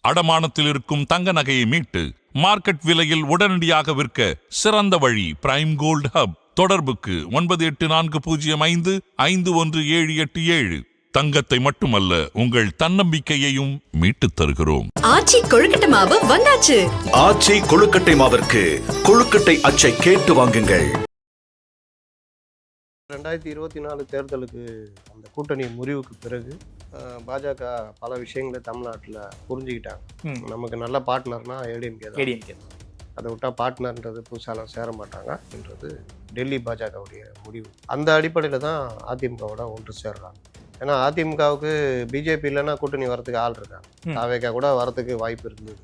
அடமானத்தில் இருக்கும் தங்க நகையை மீட்டு மார்க்கெட் விலையில் உடனடியாக விற்க சிறந்த வழி பிரைம் கோல்ட் ஹப். தொடர்புக்கு 9845551787. தங்கத்தை மட்டுமல்ல, உங்கள் தன்னம்பிக்கையையும் மீட்டுத் தருகிறோம். ஆச்சி கொழுக்கட்டை மாவு வந்தாச்சு. ஆச்சி கொழுக்கட்டை மாவிற்கு கொழுக்கட்டை அச்சை கேட்டு வாங்குங்கள். 2024 தேர்தலுக்கு அந்த கூட்டணி முறிவுக்கு பிறகு பாஜக பல விஷயங்களை தமிழ்நாட்டில் புரிஞ்சுக்கிட்டாங்க. நமக்கு நல்ல பார்ட்னர்னா ஏடிஎம்கே தான். அதை விட்டால் பார்ட்னர்ன்றது புதுசாலாம் சேர மாட்டாங்கன்றது டெல்லி பாஜகவுடைய முடிவு. அந்த அடிப்படையில் தான் அதிமுகவோட ஒன்று சேர்றாங்க. ஏன்னா அதிமுகவுக்கு பிஜேபி இல்லைன்னா கூட்டணி வரத்துக்கு ஆள் இருக்காங்க. தாவேகா கூட வரத்துக்கு வாய்ப்பு இருந்தது.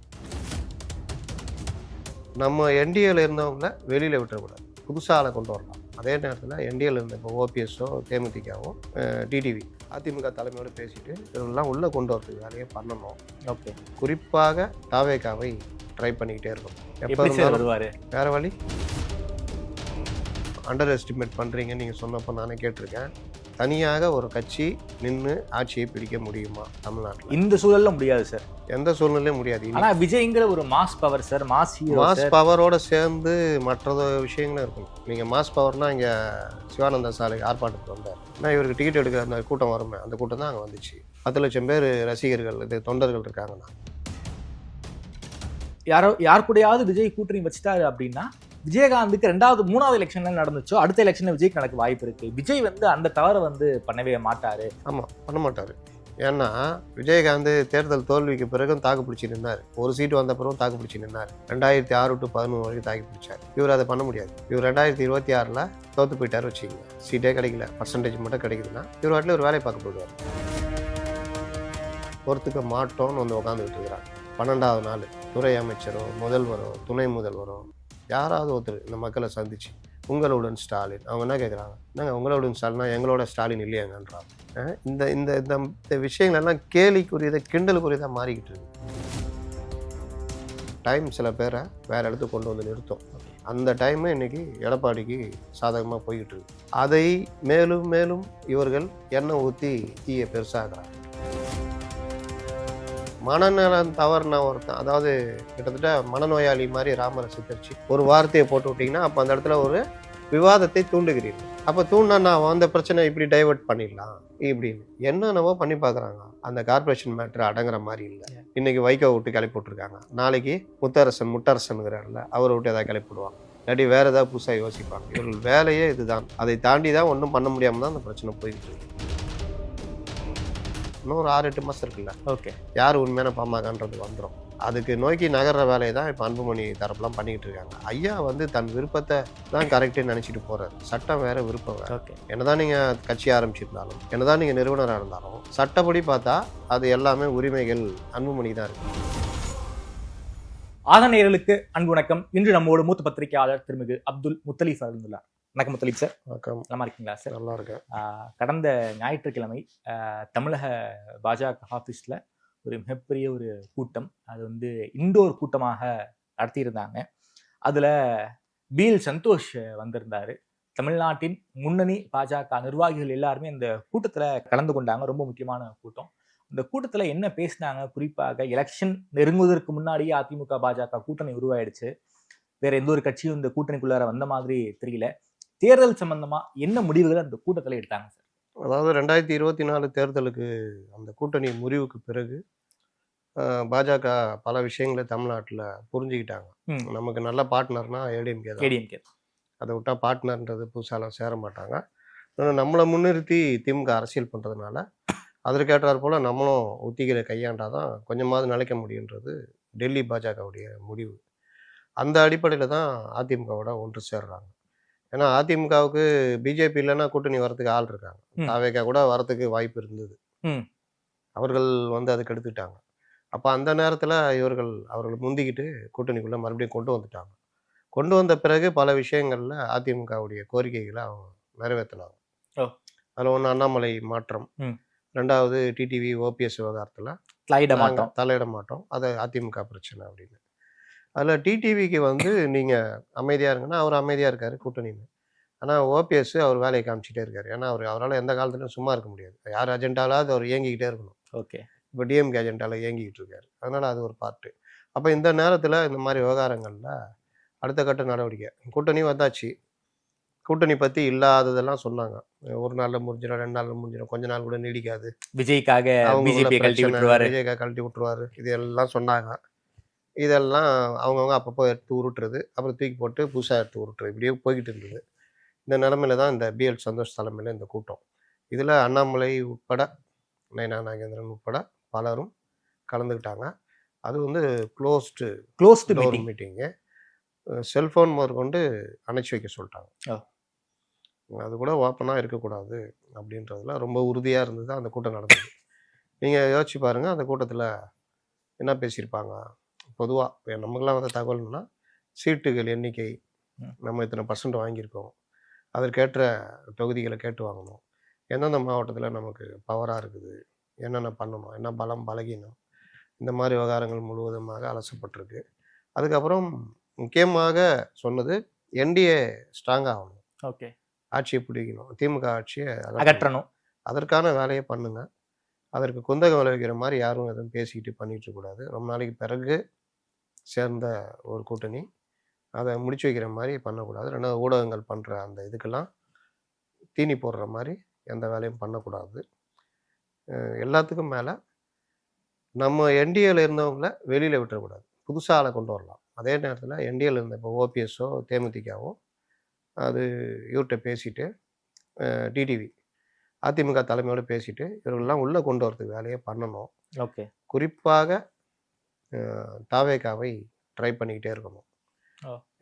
நம்ம என்டிஏல இருந்தவங்கள வெளியில் விட்டுறக்கூடாது, புதுசாக ஆளை கொண்டு வரலாம். அதே நேரத்தில் என்டிஏல இருந்த இப்போ ஓபிஎஸ்ஸோ தேமுதிகவோ டிடிவி அதிமுக தலைமையோடு பேசிட்டு இதெல்லாம் உள்ளே கொண்டு வரதுக்கு வேலையை பண்ணணும். ஓகே, குறிப்பாக தாவேகாவை ட்ரை பண்ணிக்கிட்டே இருக்கணும். எப்போ இருந்தாலும் வேறு வழி. அண்டர் எஸ்டிமேட் பண்ணுறீங்கன்னு நீங்கள் சொன்னப்போ நானே கேட்டிருக்கேன். தனியாக ஒரு கட்சி நின்று ஆட்சியை பிடிக்க முடியுமா தமிழ்நாட்டில்? இந்த சூழல்ல முடியாது சார், எந்த சூழ்நிலையும் முடியாது. ஆனால் விஜய்ங்கிற ஒரு மாஸ் பவர் சார், மாஸ் பவரோட சேர்ந்து மற்ற விஷயங்களும் இருக்கும். நீங்கள் மாஸ் பவர்னா இங்கே சிவானந்த சாலைக்கு ஆர்ப்பாட்டத்துக்கு வந்தார். ஆனால் இவருக்கு டிக்கெட் எடுக்கிற அந்த கூட்டம் வருமே, அந்த கூட்டம் தான் அங்கே வந்துச்சு. 10 லட்சம் பேர் ரசிகர்கள், இது தொண்டர்கள் இருக்காங்கண்ணா. யார் கூடயாவது விஜய் கூட்டணி வச்சுட்டாரு அப்படின்னா விஜயகாந்துக்கு 3வது எலெக்ஷன்ல நடந்துச்சோ அடுத்த எலெக்ஷன்ல விஜய்க்கு நடக்க வாய்ப்பு இருக்கு. விஜய் அந்த தவறை பண்ணவே மாட்டாரு. ஆமாம், பண்ண மாட்டாரு. ஏன்னா விஜயகாந்த் தேர்தல் தோல்விக்கு பிறகும் தாக்கு பிடிச்சி நின்னார். ஒரு சீட்டு வந்த பிறகும் தாக்கு பிடிச்சி நின்னார். 2006 to 2011 வரைக்கும் தாக்கி பிடிச்சார். இவர் அதை பண்ண முடியாது. இவர் 2026 தோத்து போயிட்டார் வச்சுக்கோங்க. சீட்டே கிடைக்கல, பர்சன்டேஜ் மட்டும் கிடைக்குதுன்னா இவர் வாட்டில் ஒரு வேலையை பார்க்க போயிடுவார். பொறுத்துக்க மாட்டோம்னு உட்காந்துக்கிட்டு இருக்கிறாங்க. 12வது நாள் துறை அமைச்சரோ முதல்வரோ துணை முதல்வரோ யாராவது ஒருத்தர் இந்த மக்களை சந்திச்சு உங்களுடன் ஸ்டாலின், அவங்க என்ன கேட்குறாங்க, என்னங்க உங்களுடன் ஸ்டாலினா எங்களோட ஸ்டாலின் இல்லையாங்கன்றாங்க. இந்த இந்த இந்த விஷயங்கள்லாம் கேலிக்குரியதை கிண்டலுக்குரியதாக மாறிக்கிட்டு இருக்கு. டைம் சில பேரை வேறு இடத்துக்கு கொண்டு வந்து நிறுத்தும். அந்த டைமு இன்னைக்கு எடப்பாடிக்கு சாதகமாக போய்கிட்டு இருக்கு. அதை மேலும் மேலும் இவர்கள் எண்ணெய் ஊற்றி தீயை பெருசாகிறாங்க. மனநலம் தவறுனா ஒருத்தன், அதாவது கிட்டத்தட்ட மனநோயாளி மாதிரி ராமரை சித்தரிச்சு ஒரு வார்த்தையை போட்டு விட்டிங்கன்னா அப்போ அந்த இடத்துல ஒரு விவாதத்தை தூண்டுகிறீர்கள். அப்போ தூண்டினா நான் அந்த பிரச்சனை இப்படி டைவெர்ட் பண்ணிடலாம் இப்படின்னு என்னென்னவோ பண்ணி பார்க்குறாங்க. அந்த கார்பரேஷன் மேட்ரு அடங்குற மாதிரி இல்லை. இன்றைக்கி வைகோ விட்டு கிளப்பி விட்ருக்காங்க. நாளைக்கு முத்தரசனுங்கிறாருல அவரை விட்டு எதாவது கிளப்பி விடுவாங்க. இல்லாட்டி வேறு ஏதாவது புதுசாக யோசிப்பாங்க. இவர்கள் வேலையே இதுதான். அதை தாண்டி தான் ஒன்றும் பண்ண முடியாமல் தான் அந்த பிரச்சனை போய்கிட்டு இருக்கு. இன்னும் ஒரு 6-8 மாதம் இருக்குல்ல. ஓகே, யார் உண்மையான பாமகன்றது வந்துடும். அதுக்கு நோக்கி நகர்ற வேலையை தான் இப்போ அன்புமணி தரப்புலாம் பண்ணிக்கிட்டு இருக்காங்க. ஐயா தன் விருப்பத்தை தான் கரெக்டுன்னு நினச்சிட்டு போகிறாரு. சட்டம் வேறு, விருப்பம் வேறு. ஓகே, என்னதான் நீங்கள் கட்சி ஆரம்பிச்சிருந்தாலும், என்னதான் நீங்கள் நிறுவனராக இருந்தாலும், சட்டப்படி பார்த்தா அது எல்லாமே உரிமைகள் அன்புமணிக்கு தான் இருக்கு. ஆதநேயர்களுக்கு அன்பு வணக்கம். இன்று நம்மோடு மூத்த பத்திரிகையாளர் திருமிகு அப்துல் முத்தலீப் இருந்துள்ளார். வணக்கம் முத்தலீப் சார். வணக்கம். நல்லா இருக்கீங்களா சார்? நல்லா இருக்கேன். கடந்த ஞாயிற்றுக்கிழமை தமிழக பாஜக ஆஃபீஸில் ஒரு மிகப்பெரிய ஒரு கூட்டம், அது இண்டோர் கூட்டமாக நடத்தியிருந்தாங்க. அதில் பீல் சந்தோஷ் வந்திருந்தார். தமிழ்நாட்டின் முன்னணி பாஜக நிர்வாகிகள் எல்லாருமே இந்த கூட்டத்தில் கலந்து கொண்டாங்க. ரொம்ப முக்கியமான கூட்டம். இந்த கூட்டத்தில் என்ன பேசினாங்க, குறிப்பாக எலெக்ஷன் நெருங்குவதற்கு முன்னாடியே அதிமுக பாஜக கூட்டணி உருவாயிடுச்சு. வேற எந்த ஒரு கட்சியும் இந்த கூட்டணிக்குள்ளார வந்த மாதிரி தெரியல. தேர்தல் சம்பந்தமா என்ன முடிவுகள் அந்த கூட்டத்தில் எடுத்தாங்க சார்? அதாவது 2024 தேர்தலுக்கு அந்த கூட்டணி முறிவுக்கு பிறகு பாஜக பல விஷயங்களை தமிழ்நாட்டில் புரிஞ்சுக்கிட்டாங்க. நமக்கு நல்ல பார்ட்னர்னா ஏடிஎம்கே தான். அதை விட்டால் பார்ட்னர்ன்றது புதுசாலாம் சேர மாட்டாங்க. நம்மளை முன்னிறுத்தி திமுக அரசியல் பண்ணுறதுனால அதற்கேற்றாற் போல் நம்மளும் உத்திகளை கையாண்டாதான் கொஞ்சமாவது நிலைக்க முடியுன்றது டெல்லி பாஜகவுடைய முடிவு. அந்த அடிப்படையில் தான் அதிமுகவோட ஒன்று சேர்றாங்க. ஏன்னா அதிமுகவுக்கு பிஜேபி இல்லைன்னா கூட்டணி வரத்துக்கு ஆள் இருக்காங்க. தாவேகா கூட வரத்துக்கு வாய்ப்பு இருந்தது. அவர்கள் அதுக்கு எடுத்துக்கிட்டாங்க. அப்போ அந்த நேரத்தில் அவர்கள் முந்திக்கிட்டு கூட்டணிக்குள்ளே மறுபடியும் கொண்டு வந்துட்டாங்க. கொண்டு வந்த பிறகு பல விஷயங்களில் அதிமுகவுடைய கோரிக்கைகளை அவங்க நிறைவேற்றினாங்க. அதில் ஒன்று அண்ணாமலை மாற்றம், 2வது டிடிவி ஓபிஎஸ் விவகாரத்தில் தலையிட மாட்டோம், அது அதிமுக பிரச்சனை அப்படின்னு. அதில் டிடிவிக்கு நீங்கள் அமைதியாக இருங்கன்னா அவர் அமைதியாக இருக்கார் கூட்டணின்னு. ஆனால் ஓபிஎஸ் அவர் வேலையை காமிச்சிட்டே இருக்கார். ஏன்னா அவரால் எந்த காலத்துலையும் சும்மா இருக்க முடியாது. யார் அஜெண்டாலாவது அவர் இயங்கிக்கிட்டே இருக்கணும். ஓகே, இப்போ டிஎம்கே ஏஜெண்டால் இயங்கிக்கிட்டு இருக்காரு. அதனால் அது ஒரு பார்ட்டு. அப்போ இந்த நேரத்தில் இந்த மாதிரி விவகாரங்களில் அடுத்த கட்ட நடவடிக்கை கூட்டணி வந்தாச்சு. கூட்டணி பற்றி இல்லாததெல்லாம் சொன்னாங்க. ஒரு நாளில் முடிஞ்சிடும், 2 நாளில் முடிஞ்சிடும், கொஞ்ச நாள் கூட நீடிக்காது, விஜய்க்காக அவங்களுக்குள்ள பிஜேபி கழட்டி பிரச்சனை, விட்டுருவாரு. விஜய்க்காக கழட்டி விட்டுருவாரு, இதெல்லாம் சொன்னாங்க. இதெல்லாம் அவங்கவுங்க அப்பப்போ எடுத்து உருட்டுறது, அப்புறம் தூக்கி போட்டு புதுசாக எடுத்து உருட்டுறது, இப்படியே போய்கிட்டு இருந்தது. இந்த நிலமையில தான் இந்த பிஎல் சந்தோஷ் தலைமையில் இந்த கூட்டம். இதில் அண்ணாமலை உட்பட, நயனா நாகேந்திரன் உட்பட பலரும் கலந்துக்கிட்டாங்க. அது வந்து க்ளோஸ்டு டோர் மீட்டிங்கு. செல்ஃபோன் முதற்கொண்டு அணைச்சி வைக்க சொல்லிட்டாங்க. அது கூட ஓப்பனாக இருக்கக்கூடாது அப்படின்றதுல ரொம்ப உறுதியாக இருந்தது அந்த கூட்டம் நடந்தது. நீங்கள் யோசிச்சு பாருங்கள், அந்த கூட்டத்தில் என்ன பேசியிருப்பாங்க. பொதுவாக நமக்கெல்லாம் வந்த தகவல்னா சீட்டுகள் எண்ணிக்கை, நம்ம இத்தனை % வாங்கியிருக்கோம், அதற்கேற்ற தொகுதிகளை கேட்டு வாங்கணும், எந்தெந்த மாவட்டத்தில் நமக்கு பவராக இருக்குது, என்னென்ன பண்ணணும், என்ன பலம் பலகீனம், இந்த மாதிரி விவகாரங்கள் முழுவதுமாக அலசப்பட்டிருக்கு. அதுக்கப்புறம் முக்கியமாக சொன்னது என்டிஏ ஸ்ட்ராங் ஆகணும், ஓகே, ஆட்சியை பிடிக்கணும், திமுக ஆட்சியை அகற்றணும், அதற்கான வேலையை பண்ணுங்க, அதற்கு குந்தகம் விளைவிக்கிற மாதிரி யாரும் எதுவும் பேசிக்கிட்டு பண்ணிட்டு இருக்கக்கூடாது. ரொம்ப நாளைக்கு பிறகு சேர்ந்த ஒரு கூட்டணி, அதை முடிச்சு வைக்கிற மாதிரி பண்ணக்கூடாது. ரெண்டாவது ஊடகங்கள் பண்ணுற அந்த இதுக்கெல்லாம் தீனி போடுற மாதிரி எந்த வேலையும் பண்ணக்கூடாது. எல்லாத்துக்கும் மேலே நம்ம என்டிஏல இருந்தவங்கள வெளியில் விட்டுறக்கூடாது, புதுசாக ஆளை கொண்டு வரலாம். அதே நேரத்தில் என்டிஏல இருந்த இப்போ ஓபிஎஸ்ஸோ தேமுதிகவோ அது இவர்கிட்ட பேசிட்டு, டிடிவி அதிமுக தலைமையோடு பேசிட்டு இவர்கள்லாம் உள்ளே கொண்டு வரதுக்கு வேலையை பண்ணணும். ஓகே, குறிப்பாக தாவேகாவை ட்ரை பண்ணிக்கிட்டே இருக்கணும்.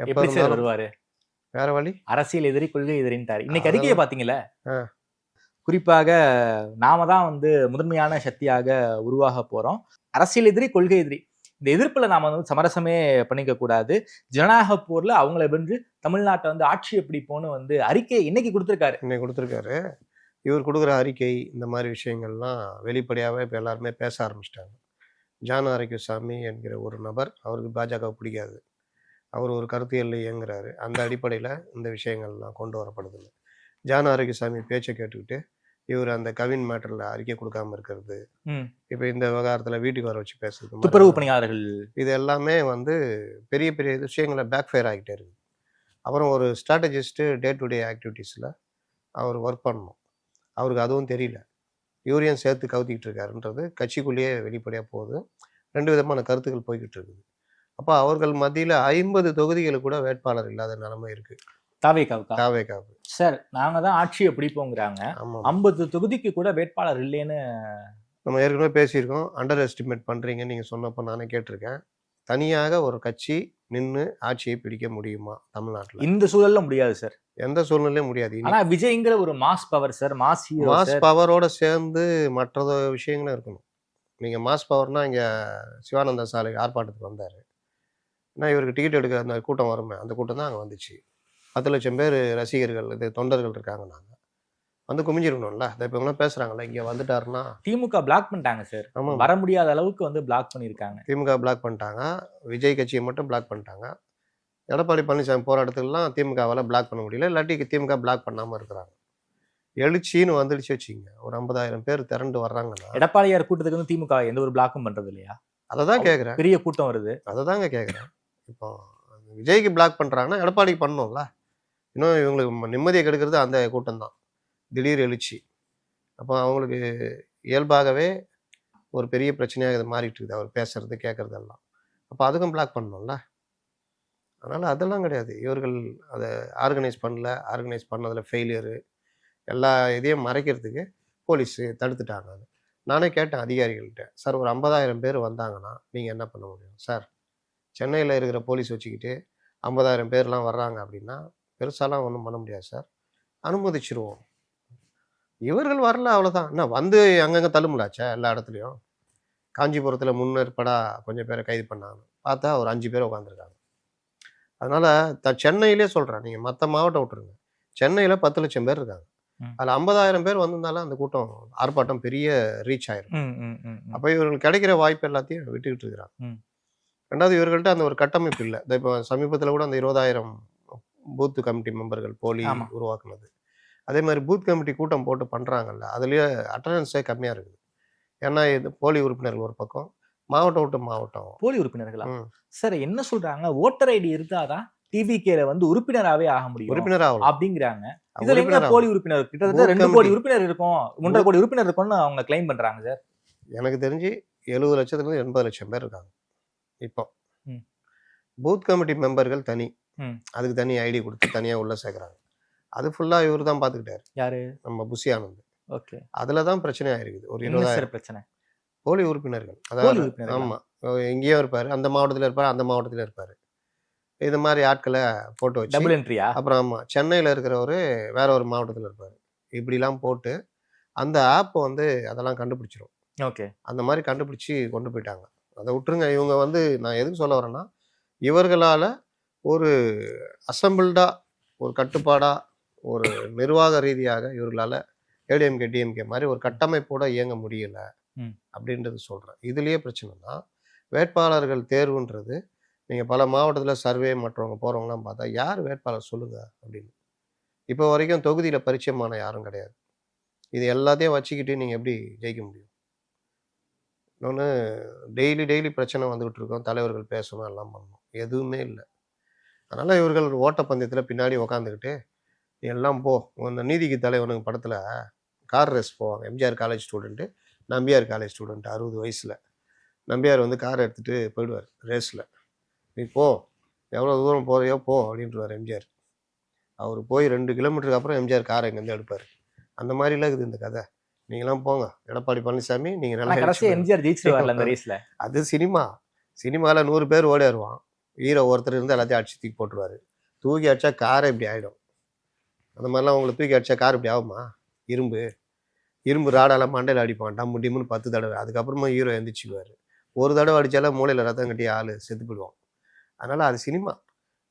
எப்படி சார் வருவாரு? வேற வழி, அரசியல் எதிரி கொள்கை எதிரின்ட்டாரு. இன்னைக்கு அறிக்கையை பாத்தீங்களா? குறிப்பாக நாம தான் வந்து முதன்மையான சக்தியாக உருவாக போறோம், அரசியல் எதிரி கொள்கை எதிரி, இந்த எதிர்ப்புல நாம வந்து சமரசமே பண்ணிக்க கூடாது, ஜனநாயக போர்ல அவங்கள வென்று தமிழ்நாட்டை வந்து ஆட்சி எப்படி போன்னு வந்து அறிக்கை இன்னைக்கு கொடுத்துருக்காரு. இவர் கொடுக்குற அறிக்கை இந்த மாதிரி விஷயங்கள்லாம் வெளிப்படையாகவே இப்போ எல்லாருமே பேச ஆரம்பிச்சிட்டாங்க. ஜான் ஆரோக்கியசாமி என்கிற ஒரு நபர், அவருக்கு பாஜக பிடிக்காது, அவர் ஒரு கருத்தியல்ல இயங்குறாரு. அந்த அடிப்படையில் இந்த விஷயங்கள்லாம் கொண்டு வரப்படுதில்லை. ஜான் ஆரோக்கியசாமி பேச்சை கேட்டுக்கிட்டு இவர் அந்த கவின் மேட்டரில் அறிக்கை கொடுக்காம இருக்கிறது, இப்போ இந்த விவகாரத்தில் வீட்டுக்கு வர வச்சு பேசுறது, துப்புரவு பணியாளர்கள், இது எல்லாமே வந்து பெரிய பெரிய விஷயங்களை பேக்ஃபயர் ஆகிட்டே இருக்குது. அப்புறம் ஒரு ஸ்ட்ராட்டஜிஸ்ட்டு டே டு டே ஆக்டிவிட்டீஸில் அவர் ஒர்க் பண்ணணும், அவருக்கு அதுவும் தெரியல, யூரியம் சேர்த்து கவுத்திக்கிட்டு இருக்காருன்றது கட்சிக்குள்ளேயே வெளிப்படையாக போகுது. 2 விதமான கருத்துக்கள் போய்கிட்டு இருக்குது. அப்போ அவர்கள் மத்தியில் 50 தொகுதிகளுக்கு கூட வேட்பாளர் இல்லாத நிலைமை இருக்கு தாவேகாவுக்கு. சார் நாங்க தான் ஆட்சியை பிடிப்போங்கிறாங்க, 50 தொகுதிக்கு கூட வேட்பாளர் இல்லைன்னு நம்ம ஏற்கனவே பேசியிருக்கோம். அண்டர் எஸ்டிமேட் பண்ணுறீங்கன்னு நீங்கள் சொன்னப்போ நானே கேட்டிருக்கேன். தனியாக ஒரு கட்சி நின்று ஆட்சியை பிடிக்க முடியுமா தமிழ்நாட்டில்? இந்த சூழல்ல முடியாது சார், எந்த சூழ்நிலையும் முடியாது. ஆனா விஜய்ங்கிற ஒரு மாஸ் பவர் சார், மாஸ் பவரோட சேர்ந்து மற்ற விஷயங்களும் இருக்கணும். நீங்க மாஸ் பவர்னா இங்க சிவானந்தா சாலை ஆர்ப்பாட்டத்துக்கு வந்தாரு, ஏன்னா இவருக்கு டிக்கெட் எடுக்க அந்த கூட்டம் வருமே, அந்த கூட்டம் தான் அங்கே வந்துச்சு. 10 லட்சம் பேர் ரசிகர்கள், இது தொண்டர்கள் இருக்காங்க, நாங்க வந்து குமிஞ்சிருக்கணும்ல. இப்போ இவங்களாம் பேசுறாங்கல்ல, இங்க வந்துட்டாருன்னா திமுக பிளாக் பண்ணிட்டாங்க சார், வர முடியாத அளவுக்கு வந்து பிளாக் பண்ணியிருக்காங்க. திமுக பிளாக் பண்ணிட்டாங்க, விஜய் கட்சியை மட்டும் பிளாக் பண்ணிட்டாங்க. எடப்பாடி பழனிசாமி போராட்டத்துக்குலாம் திமுகவால் பிளாக் பண்ண முடியல, இல்லாட்டி திமுக பிளாக் பண்ணாமல் இருக்கிறாங்க. எழுச்சின்னு வந்துடுச்சு வச்சுங்க, ஒரு 50,000 பேர் திரண்டு வர்றாங்கன்னா எடப்பாடியார் கூட்டத்துக்கு வந்து திமுக எந்த ஒரு பிளாக்கும் பண்றது இல்லையா? அதை தான் கேட்குறேன், பெரிய கூட்டம் வருது, அதை தாங்க கேட்குறேன். இப்போ விஜய்க்கு பிளாக் பண்ணுறாங்கன்னா எடப்பாடிக்கு பண்ணணும்ல. இன்னும் இவங்களுக்கு நிம்மதியை கெடுக்கிறது அந்த கூட்டம் தான், திடீர் எழுச்சி. அப்போ அவங்களுக்கு இயல்பாகவே ஒரு பெரிய பிரச்சனையாக இது மாறிட்டு இருக்குது, அவர் பேசுறது கேட்குறதெல்லாம். அப்போ அதுக்கும் பிளாக் பண்ணணும்ல. அதனால் அதெல்லாம் கிடையாது, இவர்கள் அதை ஆர்கனைஸ் பண்ணதில் ஃபெயிலியரு, எல்லா இதையும் மறைக்கிறதுக்கு போலீஸு தடுத்துட்டாங்க. அது நானே கேட்டேன் அதிகாரிகள்கிட்ட, சார் ஒரு 50,000 பேர் வந்தாங்கன்னா நீங்கள் என்ன பண்ண முடியும் சார்? சென்னையில் இருக்கிற போலீஸ் வச்சுக்கிட்டு 50,000 பேர்லாம் வர்றாங்க அப்படின்னா பெருசாலாம் ஒன்றும் பண்ண முடியாது சார், அனுமதிச்சிருவோம். இவர்கள் வரல, அவ்வளோதான். என்ன வந்து அங்கங்கே தள்ளுமுலாச்சா எல்லா இடத்துலையும்? காஞ்சிபுரத்தில் முன்னேற்பாடாக கொஞ்சம் பேரை கைது பண்ணாங்க, பார்த்தா ஒரு 5 பேர் உட்காந்துருக்காங்க. அதனால் சென்னையிலே சொல்கிறேன், நீங்கள் மற்ற மாவட்டம் விட்டுருங்க, சென்னையில் 10 லட்சம் பேர் இருக்காங்க, அதில் 50,000 பேர் வந்திருந்தாலும் அந்த கூட்டம் ஆர்ப்பாட்டம் பெரிய ரீச் ஆயிரும். அப்போ இவர்கள் கிடைக்கிற வாய்ப்பு எல்லாத்தையும் விட்டுக்கிட்டு இருக்கிறாங்க. ரெண்டாவது இவர்கள்ட்ட அந்த ஒரு கட்டமைப்பு இல்லை. இப்போ சமீபத்தில் கூட அந்த 20,000 பூத் கமிட்டி மெம்பர்கள் போலி உருவாக்குனது, அதே மாதிரி பூத் கமிட்டி கூட்டம் போட்டு பண்ணுறாங்கல்ல, அதுலேயே அட்டண்டன்ஸே கம்மியாக இருக்குது. ஏன்னா இது போலி உறுப்பினர்கள் ஒரு பக்கம், மாவட்டம் விட்டு மாவட்டம். போலி உறுப்பினர்களா? ம். சார் என்ன சொல்றாங்க, ஓட்டர் ஐடி இருந்தாதான் டிவிகேல வந்து உறுப்பினராகவே ஆக முடியும் உறுப்பினர் ஆகலாம். அப்படிங்கிறாங்க. இதுல எங்க உறுப்பினர் போலி உறுப்பினர்? கிட்டத்தட்ட Booth 2 கோடி committee. உறுப்பினர் இருக்கும், 1.5 கோடி உறுப்பினர் இருக்கும்னு அவங்க கிளைம் பண்றாங்க சார். எனக்கு தெரிஞ்சு 70 லட்சத்துலேருந்து 80 லட்சம் பேர் இருக்காங்க இப்போ. ம். பூத் கமிட்டி மெம்பர்கள் தனி, ம். அதுக்கு தனி ஐடி கொடுத்து தனியாக உள்ள சேர்க்குறாங்க. அது ஃபுல்லாக இவர் தான் பார்த்துக்கிட்டாரு, யாரு? நம்ம புஷி ஆனந்த். ஓகே. அதில் தான் பிரச்சனை ஆயிருக்குது. ஒரு என்ன 20,000 சார் பிரச்சனை? போலி உறுப்பினர்கள். போலி அதாவது உறுப்பினர்களா? ஆமாம், எங்கேயோ இருப்பார், அந்த மாவட்டத்தில் இருப்பார், அந்த மாவட்டத்தில் இருப்பார். இது மாதிரி ஆட்களை போட்டு வச்சு, டபுள் என்ட்ரியா? அப்புறம் ஆமாம் சென்னையில் இருக்கிறவர் வேற ஒரு மாவட்டத்தில் இருப்பார். இப்படிலாம் போட்டு அந்த ஆப் வந்து அதெல்லாம் கண்டுபிடிச்சிரும். ஓகே. அந்த மாதிரி கண்டுபிடிச்சி கொண்டு போயிட்டாங்க. அதை விட்டுருங்க. இவங்க வந்து நான் எதுக்கு சொல்ல வரேன்னா, இவர்களால் ஒரு அசம்பிள்டாக, ஒரு கட்டுப்பாடாக, ஒரு நிர்வாக ரீதியாக இவர்களால் ஏடிஎம்கே டிஎம்கே மாதிரி ஒரு கட்டமைப்போட இயங்க முடியல ம். அப்படின்றது சொல்கிறேன். இதுலேயே பிரச்சனை தான். வேட்பாளர்கள் தேர்வுன்றது நீங்கள் பல மாவட்டத்தில் சர்வே மற்றவங்க போகிறவங்களாம் பார்த்தா யார் வேட்பாளர் சொல்லுங்கள் அப்படின்னு. இப்போ வரைக்கும் தொகுதியில் பரிச்சயமான யாரும் கிடையாது. இது எல்லாத்தையும் வச்சுக்கிட்டு நீங்கள் எப்படி ஜெயிக்க முடியும்? இன்னொன்று, டெய்லி பிரச்சனை வந்துகிட்டு இருக்கோம், தலைவர்கள் பேசணும், எல்லாம் பண்ணணும், எதுவுமே இல்லை. அதனால் இவர்கள் ஒரு ஓட்டப்பந்தயத்தில் பின்னாடி உக்காந்துக்கிட்டு நீ எல்லாம் போ. இந்த நீதிக்கு தலைவனுக்கு படத்தில் கார் ரேஸ் போவாங்க. MGR college student, Nambiar college student, 60 வயசில். நம்பியார் வந்து காரை எடுத்துகிட்டு போயிடுவார் ரேஸில். நீ போ, எவ்வளோ தூரம் போறியோ போ அப்படின்ட்டுருவார் எம்ஜிஆர். அவர் போய் 2 கிலோமீட்டருக்கு அப்புறம் எம்ஜிஆர் காரை இங்கேருந்து எடுப்பார். அந்த மாதிரிலாம் இருக்குது இந்த கதை. நீங்களாம் போங்க, எடப்பாடி பழனிசாமி நீங்கள் நல்லா கடைசியா எம்ஜிஆர் ஜெயிச்சிருவார்ல அந்த ரேஸ்ல. அது சினிமா. சினிமாவில் 100 பேர் ஓடிடுவான், ஹீரோ ஒருத்தர் இருந்து எல்லாத்தையும் அடிச்சு தூக்கி போட்டுருவாரு. தூக்கி அடிச்சா காரை இப்படி ஆகிடும். அந்த மாதிரிலாம் உங்களை தூக்கி அடிச்சா கார் இப்படி ஆகுமா? இரும்பு ராடாலாம் மண்டையில் அடிப்பான், டம்மு டிம்முன்னு 10 தடவை. அதுக்கப்புறமா ஹீரோ எந்திரிச்சுக்குவார். ஒரு தடவை அடித்தாலும் மூளையில் ரத்தம் கட்டி ஆள் செத்து போயிடுவான். அதனால் அது சினிமா.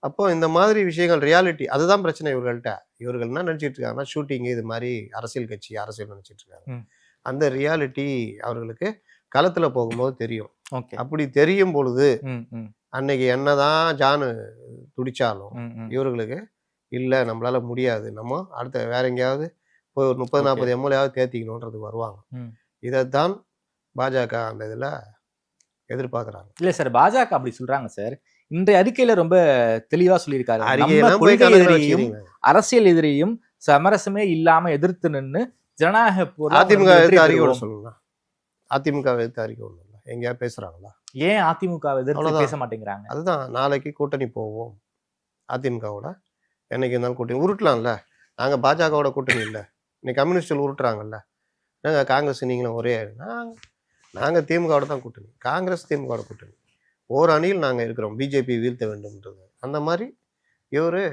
அப்போ இந்த மாதிரி விஷயங்கள் ரியாலிட்டி, அதுதான் பிரச்சனை இவர்கள்ட்ட. இவர்கள் என்ன நினச்சிட்டு இருக்காங்கன்னா, ஷூட்டிங்கு இது மாதிரி அரசியல் கட்சி அரசியல் நினச்சிட்டு இருக்காங்க. அந்த ரியாலிட்டி அவர்களுக்கு களத்தில் போகும்போது தெரியும். ஓகே. அப்படி தெரியும் பொழுது ம். அன்னைக்கு என்னதான் ஜானு துடிச்சாலும் ம். இவர்களுக்கு இல்லை, நம்மளால முடியாது, நம்ம அடுத்த வேற எங்கேயாவது போய் ஒரு 30-40 எம்எல்ஏயாவது தேர்த்திக்கணுன்றதுக்கு வருவாங்க. இதைத்தான் பாஜக அந்த இதில் எதிர்பார்க்குறாங்க. இல்ல சார், பாஜக அப்படி சொல்றாங்க சார். இன்றைய அறிக்கையில ரொம்ப தெளிவா சொல்லியிருக்காரு, நம்ம அறிக்கையெல்லாம் போய் கொள்கை கணக்குல எதிரியும் வச்சுக்கிறீங்க. அரசியல் எதிரியும் சமரசமே இல்லாம எதிர்த்து நின்று ஜனநாயக போர்ல அதிமுக வெற்றி எதிர்த்து அறிக்கை விட பெறுவோம். சொல்லுங்க. அதிமுக எதிர்த்து அறிக்கை விடணும். எங்கேயா பேசுறாங்களா? ஏன் அதிமுக எதிர்த்து அவ்வளவுதான். பேச மாட்டேங்கிறாங்க? அதுதான், நாளைக்கு கூட்டணி போவோம், அதிமுகவோட என்னைக்கு இருந்தாலும் கூட்டணி உருட்டலாம்ல. நாங்கள் பாஜகவோட கூட்டணி இல்லை, இன்னைக்கு கம்யூனிஸ்டில் உருட்டுறாங்கல்ல. நாங்கள் காங்கிரஸ் நீங்களும் ஒரே நாங்கள் திமுகவோட தான் கூட்டணி, காங்கிரஸ் திமுகவோட கூட்டணி, ஓர் அணியில் நாங்கள் இருக்கிறோம், பிஜேபி வீழ்த்த வேண்டும்ன்றது. அந்த மாதிரி இவர்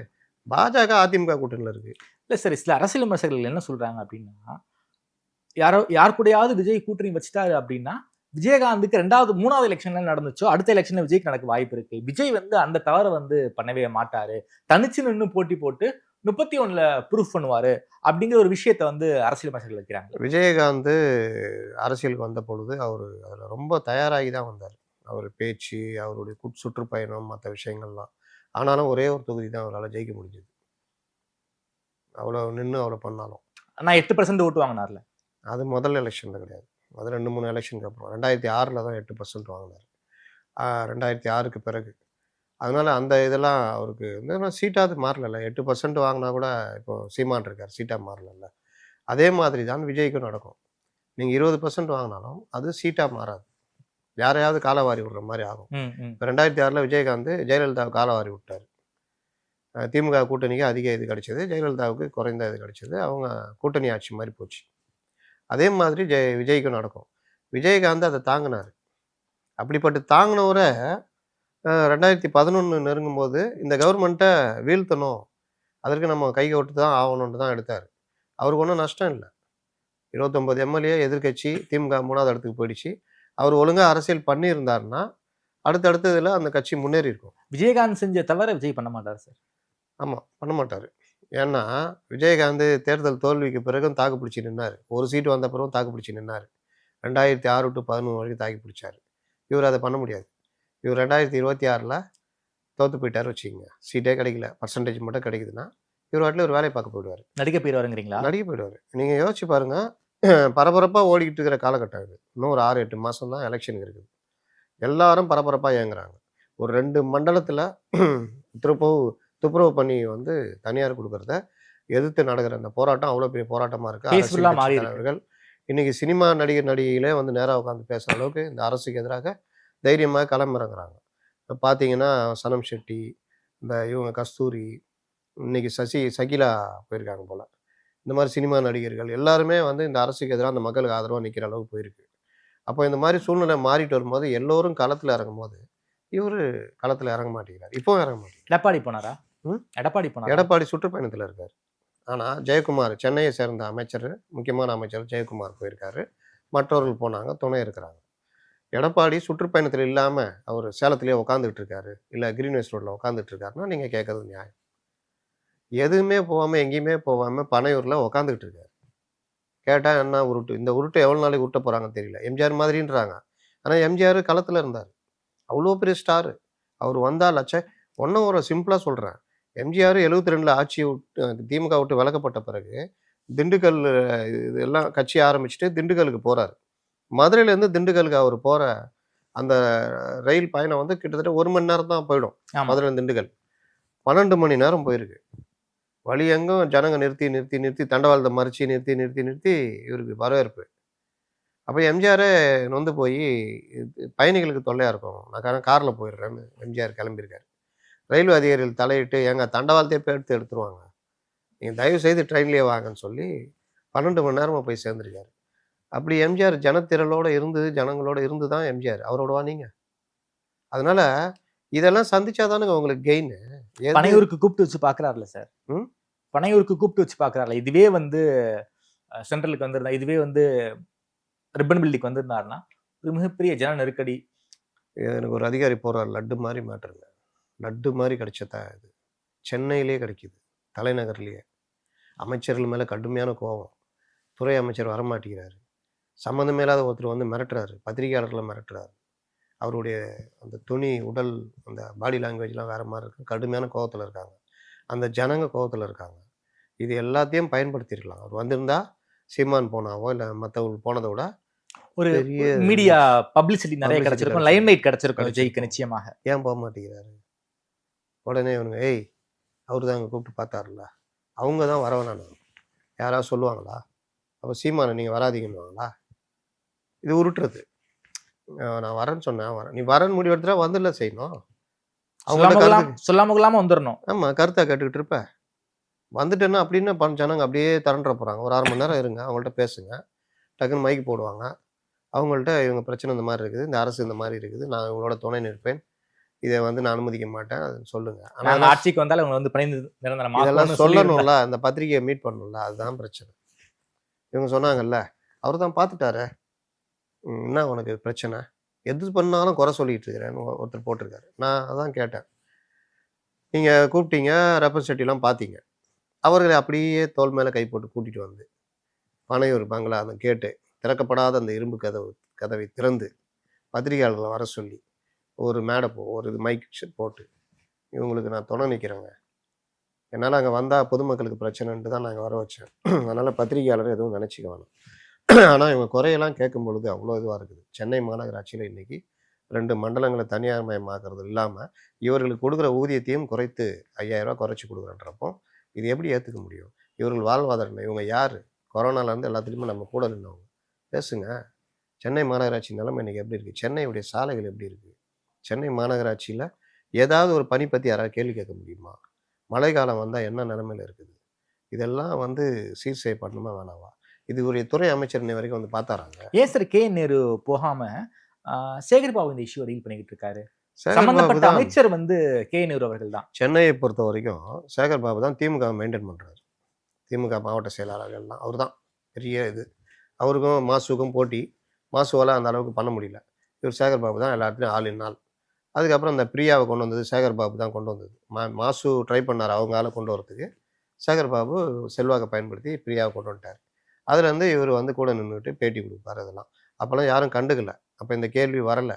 பாஜக அதிமுக கூட்டணியில் இருக்கு. இல்ல சார், சில அரசியல் விமர்சகர்கள் என்ன சொல்றாங்க அப்படின்னா, யார் கூடயாவது விஜய் கூட்டணி வச்சுட்டாரு அப்படின்னா விஜயகாந்துக்கு 3வது எலெக்ஷன்ல நடந்துச்சோ அடுத்த எலெக்ஷன்ல விஜய்க்கு நடக்க வாய்ப்பு இருக்கு. விஜய் வந்து அந்த தவறை வந்து பண்ணவே மாட்டாரு, தனிச்சு நின்று போட்டி போட்டு 31ல ப்ரூஃப் பண்ணுவாரு அப்படிங்கிற ஒரு விஷயத்த வந்து அரசியல் விமர்சகர்கள் வைக்கிறாங்க. விஜயகாந்த் அரசியலுக்கு வந்த பொழுது அவர் அதில் ரொம்ப தயாராகி தான் வந்தார். அவர் பேச்சு, அவருடைய சுற்றுப்பயணம், மற்ற விஷயங்கள்லாம். ஆனாலும் ஒரே ஒரு தொகுதி தான் அவரால் ஜெயிக்க முடிஞ்சது. அவ்வளோ நின்று அவ்வளோ பண்ணாலும். நான் 8% ஓட்டு வாங்கினார்ல. அது முதல் எலெக்ஷனில் கிடையாது, அது 2-3 எலெக்ஷனுக்கு அப்புறம் 2006 தான் 8% வாங்கினார். 2006க்கு பிறகு. அதனால அந்த இதெல்லாம் அவருக்கு வந்து சீட்டாவது மாறல. 8% வாங்கினா கூட இப்போ சீமான் இருக்கார், சீட்டாக மாறல. அதே மாதிரி தான் விஜய்க்கும் நடக்கும். நீங்கள் 20% வாங்கினாலும் அது சீட்டாக மாறாது, யாரையாவது காலவாரி விடுற மாதிரி ஆகும். இப்போ 2006 விஜயகாந்த் ஜெயலலிதாவை காலவாரி விட்டார். திமுக கூட்டணிக்கு அதிக இது கிடைச்சது, ஜெயலலிதாவுக்கு குறைந்த இது கிடைச்சது. அவங்க கூட்டணி ஆட்சி மாதிரி போச்சு. அதே மாதிரி விஜய்க்கும் நடக்கும். விஜயகாந்த் அதை தாங்கினார். அப்படிப்பட்டு தாங்கினவரை 2011 நெருங்கும் போது இந்த கவர்மெண்ட்டை வீழ்த்தணும், அதற்கு நம்ம கைகோட்டு தான் ஆகணுன்ட்டு தான் எடுத்தார். அவருக்கு ஒன்றும் நஷ்டம் இல்லை. 29 எம்எல்ஏ எதிர்கட்சி, திமுக 3வது இடத்துக்கு போயிடுச்சு. அவர் ஒழுங்காக அரசியல் பண்ணியிருந்தாருன்னா அடுத்தடுத்ததில் அந்த கட்சி முன்னேறி இருக்கும். விஜயகாந்த் செஞ்ச தவிர விஜய் பண்ண மாட்டார் சார். ஆமாம், பண்ண மாட்டார். ஏன்னா விஜயகாந்த் தேர்தல் தோல்விக்கு பிறகும் தாக்கு பிடிச்சி நின்னார். ஒரு சீட்டு வந்த பிறகும் தாக்கு பிடிச்சி நின்னார். 2006 to 2011 வரைக்கும் தாக்கி பிடிச்சார். இவர் அதை பண்ண முடியாது. இவர் 2026 தோற்று போயிட்டார் வச்சுக்கோங்க. சீட்டே கிடைக்கல, பர்சன்டேஜ் மட்டும் கிடைக்குதுன்னா இவர் வாட்டில் ஒரு வேலையை பார்க்க போயிடுவார். நடிக்க போயிடுவாருங்கிறீங்களா? நடிக்க போயிடுவார். நீங்கள் யோசிச்சு பாருங்கள், பரபரப்பாக ஓடிக்கிட்டு இருக்கிற காலகட்டம் இது. இன்னும் ஒரு 6-8 மாதம் தான் எலெக்ஷனுக்கு இருக்குது. எல்லாரும் பரபரப்பாக இயங்குறாங்க. ஒரு 2 மண்டலத்தில் துப்புரவு பண்ணி வந்து தனியார் கொடுக்கறத எதிர்த்து நடக்கிற அந்த போராட்டம் அவ்வளோ பெரிய போராட்டமாக இருக்குது. Peaceful-ஆ அரசியல் மாறி கட்சி இருக்கு. தலைவர்கள் இன்னைக்கு சினிமா நடிகர் நடிகைகளே வந்து நேராக உட்காந்து பேசுகிற அளவுக்கு இந்த அரசுக்கு எதிராக தைரியமாக களமிறங்குறாங்க. இப்போ பார்த்தீங்கன்னா சனம் ஷெட்டி, இந்த இவங்க கஸ்தூரி, இன்னைக்கு சகிலா போயிருக்காங்க போல். இந்த மாதிரி சினிமா நடிகர்கள் எல்லாருமே வந்து இந்த அரசுக்கு எதிராக அந்த மக்களுக்கு ஆதரவாக நிற்கிற அளவுக்கு போயிருக்கு. அப்போ இந்த மாதிரி சூழ்நிலை மாறிட்டு வரும்போது எல்லோரும் களத்தில் இறங்கும் போது இவர் களத்தில் இறங்க மாட்டேங்கிறார். இப்போவும் இறங்க மாட்டேங்கிறார். எடப்பாடி போனாரா? ம்? எடப்பாடி போனாரா? எடப்பாடி சுற்றுப்பயணத்தில் இருக்கார். ஆனால் ஜெயக்குமார், சென்னையை சேர்ந்த அமைச்சர், முக்கியமான அமைச்சர் ஜெயக்குமார் போயிருக்காரு. மற்றவர்கள் போனாங்க, துணை இருக்கிறாங்க. எடப்பாடி சுற்றுப்பயணத்தில் இல்லாமல் அவர் சேலத்திலேயே உட்காந்துட்டு இருக்காரு, இல்லை கிரீன்வேஸ் ரோட்டில் உட்காந்துட்டு இருக்காருன்னா நீங்கள் கேட்கறது நியாயம். எதுவுமே போகாமல் எங்கேயுமே போகாமல் பனையூரில் உட்காந்துக்கிட்டு இருக்காரு. கேட்டால் என்ன உருட்டு, இந்த உருட்டு எவ்வளோ நாளைக்கு உருட்ட போகிறாங்கன்னு தெரியல. எம்ஜிஆர் மாதிரின்றாங்க. ஆனால் எம்ஜிஆர் களத்தில் இருந்தார். அவ்வளோ பெரிய ஸ்டாரு. அவர் வந்தால் ஒன்றும் ஒரு சிம்பிளாக சொல்கிறேன். எம்ஜிஆர் 72 ஆட்சியை விட்டு திமுக விட்டு விலக்கப்பட்ட பிறகு திண்டுக்கல் இதெல்லாம் கட்சி ஆரம்பிச்சுட்டு திண்டுக்கலுக்கு போகிறார். மதுரையிலேருந்து திண்டுக்கலுக்கு அவர் போகிற அந்த ரயில் பயணம் வந்து கிட்டத்தட்ட 1 மணி நேரம் தான் போயிடும். ஆமா. மதுரையில திண்டுக்கல் 12 மணி நேரம் போயிருக்கு. வழி எங்கும் ஜனங்க நிறுத்தி தண்டவாளத்தை மறித்து நிறுத்தி இவருக்கு வரவேற்பு. அப்போ எம்ஜிஆரே நொந்து போய் பயணிகளுக்கு தொல்லையாக இருக்கும், நான் காரில் போயிடுறேன்னு எம்ஜிஆர் கிளம்பியிருக்காரு. ரயில்வே அதிகாரிகள் தலையிட்டு ஏங்க தண்டவாளத்தையே எடுத்துருவாங்க, நீங்கள் தயவு செய்து ட்ரெயின்லேயே வாங்கன்னு சொல்லி 12 மணி நேரமாக போய் சேர்ந்துருக்காரு. அப்படி எம்ஜிஆர் ஜனத்திரளோடு ஜனங்களோட இருந்து தான் எம்ஜிஆர். அவரோடவா நீங்கள்? அதனால இதெல்லாம் சந்திச்சாதானுங்க உங்களுக்கு கெயின். பனையூருக்கு கூப்பிட்டு வச்சு பார்க்குறாருல சார். பனையூருக்கு கூப்பிட்டு வச்சு பார்க்குறாருல. இதுவே வந்து சென்ட்ரலுக்கு வந்திருந்தா, இதுவே வந்து ரிப்பன் பில்டிங் வந்திருந்தாருன்னா ஒரு மிகப்பெரிய ஜன நெருக்கடி. எனக்கு ஒரு அதிகாரி போகிறார், லட்டு மாதிரி மாட்டுருங்க. லட்டு மாதிரி கிடைச்சதா இது சென்னையிலே கிடைக்கிது, தலைநகர்லேயே. அமைச்சர்கள் மேலே கடுமையான கோபம். துறை அமைச்சர் வரமாட்டேங்கிறாரு. சம்மந்தமே இல்லாத ஒருத்தர் வந்து மிரட்டுறாரு, பத்திரிகையாளர்களை மிரட்டுறாரு. அவருடைய அந்த துணி, உடல், அந்த பாடி லாங்குவேஜ்லாம் வேறு மாதிரி இருக்கு. கடுமையான கோபத்தில் இருக்காங்க. அந்த ஜனங்க கோபத்தில் இருக்காங்க. இது எல்லாத்தையும் பயன்படுத்தியிருக்கலாம். அவர் வந்திருந்தா சீமான் போனாவோ இல்லை மற்றவர்கள் போனதை விட ஒரு பெரிய மீடியா பப்ளிசிட்டி நிறைய publicity கிடைச்சிருக்கும், கிடைச்சிருக்கும். லைம் லைட் கிடைச்சிருக்கும் ஜெயிக்கு நிச்சயமாக. ஏன் போக மாட்டேங்கிறாரு? உடனே இவனுங்க அவர் தான் அங்கே கூப்பிட்டு பார்த்தாருல்ல, அவங்க தான் வரவேணாம், யாராவது சொல்லுவாங்களா? அப்போ சீமானை நீங்கள் வராதீங்கன்னுவாங்களா? இது உருட்டுறது. நான் வரேன்னு சொன்னேன், வரேன், நீ வரேன்னு முடிவு எடுத்துட்டா வந்துடல செய்யணும். சொல்லாம கொள்ளாம வந்துடணும். ஆமாம், கருத்தை கேட்டுக்கிட்டு இருப்ப. வந்துட்டேன்னா அப்படின்னு ஜனங்க அப்படியே திரண்டுற போகிறாங்க. ஒரு 6 மணி நேரம் இருங்க, அவங்கள்ட்ட பேசுங்க, டக்குன்னு மைக்கு போடுவாங்க. அவங்கள்ட்ட இவங்க பிரச்சனை இந்த மாதிரி இருக்குது, இந்த அரசு இந்த மாதிரி இருக்குது, நான் இவங்களோட துணை நிற்பேன், இதை வந்து நான் அனுமதிக்க மாட்டேன், அது சொல்லுங்க. ஆனால் ஆட்சிக்கு வந்தாலும் அவங்க வந்து பணிந்து நிரந்தரமாக இதெல்லாம் சொல்லணும்ல, அந்த பத்திரிகையை மீட் பண்ணணும்ல, அதுதான் பிரச்சனை. இவங்க சொன்னாங்கல்ல, அவர் தான் பார்த்துட்டாரு, என்ன உனக்கு பிரச்சனை, எது பண்ணாலும் குறை சொல்லிட்டு இருக்கிறேன்னு ஒருத்தர் போட்டிருக்காரு. நான் அதான் கேட்டேன், நீங்கள் கூப்பிட்டீங்க, ரெப்ரசன்டேட்டிவ்லாம் பார்த்தீங்க, அவர்களை அப்படியே தோல் மேலே கை போட்டு கூட்டிகிட்டு வந்து பனையூர் பங்களா அந்த கேட்டு திறக்கப்படாத அந்த இரும்பு கதவை திறந்து பத்திரிகையாளர்களை வர சொல்லி ஒரு மேடை ஒரு மைக் போட்டு இவங்களுக்கு நான் துணை நிற்கிறேங்க, என்னால் அங்கே வந்தால் பொதுமக்களுக்கு பிரச்சனைன்ட்டு தான் நாங்கள் வர வச்சேன், அதனால் பத்திரிகையாளர் எதுவும் நினச்சிக்க வேணாம். ஆனால் இவங்க குறையெல்லாம் கேட்கும் பொழுது அவ்வளோ இதுவாக இருக்குது. சென்னை மாநகராட்சியில் இன்றைக்கி 2 மண்டலங்களை தனியார் மயமாக்குறது இல்லாமல் இவர்களுக்கு கொடுக்குற ஊதியத்தையும் குறைத்து 5000 ரூபா குறைச்சி கொடுக்குறன்றப்போ இது எப்படி ஏற்றுக்க முடியும்? இவர்கள் வாழ்வாதாரம், இவங்க யார்? கொரோனாலேருந்து எல்லாத்துலேயுமே நம்ம கூட நின்றவங்க. பேசுங்க. சென்னை மாநகராட்சி நிலைமை இன்றைக்கி எப்படி இருக்குது? சென்னையுடைய சாலைகள் எப்படி இருக்குது? சென்னை மாநகராட்சியில் ஏதாவது ஒரு பணி பற்றி யாராவது கேள்வி கேட்க முடியுமா? மழை காலம் வந்தால் என்ன நிலைமையில் இருக்குது? இதெல்லாம் வந்து சீர் செய்யப்படணுமா வேணாவா? இது ஒரு துறை அமைச்சர் இன்னை வரைக்கும் வந்து பார்த்தாராங்க. ஏன் சார் கே நேரு போகாம சேகர்பாபு இந்த இஷ்யூ டீல் பண்ணிக்கிட்டு இருக்காரு? சேகர்பாபு சம்பந்தப்பட்ட தான் அமைச்சர் வந்து கே நேரு அவர்கள் தான். சென்னையை பொறுத்த வரைக்கும் சேகர்பாபு தான் திமுக மெயின்டைன் பண்ணுறாரு. திமுக மாவட்ட செயலாளர்கள்லாம் அவர் தான் பெரிய இது. அவருக்கும் மாசுக்கும் போட்டி, மாசுவால் அந்த அளவுக்கு பண்ண முடியல. இவர் சேகர்பாபு தான் எல்லா இடத்துலையும் ஆல் இன் ஆல். அதுக்கப்புறம் இந்த பிரியாவை கொண்டு வந்தது சேகர்பாபு தான் கொண்டு வந்தது. மாசு ட்ரை பண்ணார் அவங்களால கொண்டு வரதுக்கு. சேகர்பாபு செல்வாக்கை பயன்படுத்தி பிரியாவை கொண்டு வந்துட்டார். அதுலேருந்து இவர் வந்து கூட நின்றுட்டு பேட்டி கொடுப்பார். அதெல்லாம் அப்போல்லாம் யாரும் கண்டுக்கல. அப்போ இந்த கேள்வி வரலை.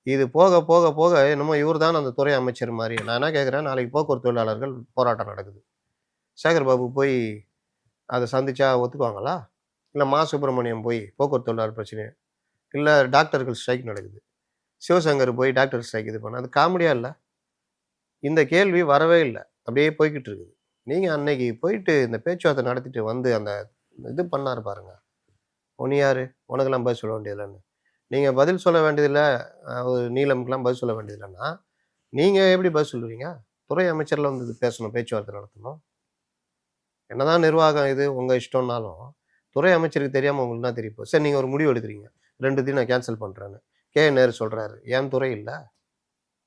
இது போக போக போக என்னமோ இவர் தான் அந்த துறை அமைச்சர் மாதிரி. நான் என்ன கேட்குறேன், நாளைக்கு போக்குவரத்து தொழிலாளர்கள் போராட்டம் நடக்குது, சேகர்பாபு போய் அதை சந்திச்சா ஒத்துக்குவாங்களா? இல்லை மா சுப்பிரமணியம் போய் போக்குவரத்து தொழிலாளர் பிரச்சனை, இல்லை டாக்டர்கள் ஸ்ட்ரைக் நடக்குது, சிவசங்கர் போய் டாக்டர் ஸ்ட்ரைக் இது பண்ண, அது காமெடியாக இல்லை? இந்த கேள்வி வரவே இல்லை, அப்படியே போய்கிட்டு இருக்குது. நீங்கள் அன்னைக்கு போயிட்டு இந்த பேச்சுவார்த்தை நடத்திட்டு வந்து அந்த இது பண்ணார் பாருங்க, உனி யார் உனக்கெல்லாம் பதில் சொல்ல வேண்டியதில்லைன்னு. நீங்கள் பதில் சொல்ல வேண்டியதில்லை, ஒரு நீளமுக்கெல்லாம் பதில் சொல்ல வேண்டியதில்லைன்னா நீங்கள் எப்படி பதில் சொல்லுவீங்க? துறை அமைச்சரில் வந்து இது பேசணும், பேச்சுவார்த்தை நடத்தணும். என்னதான் நிர்வாகம் இது உங்கள் இஷ்டம்னாலும் துறை அமைச்சருக்கு தெரியாமல் உங்களுக்கு தான் தெரியும். சரி, நீங்கள் ஒரு முடிவு எடுக்கிறீங்க, 2 தினம் நான் கேன்சல் பண்ணுறேன்னு. நேரு சொல்கிறாரு, ஏன் துறை இல்லை,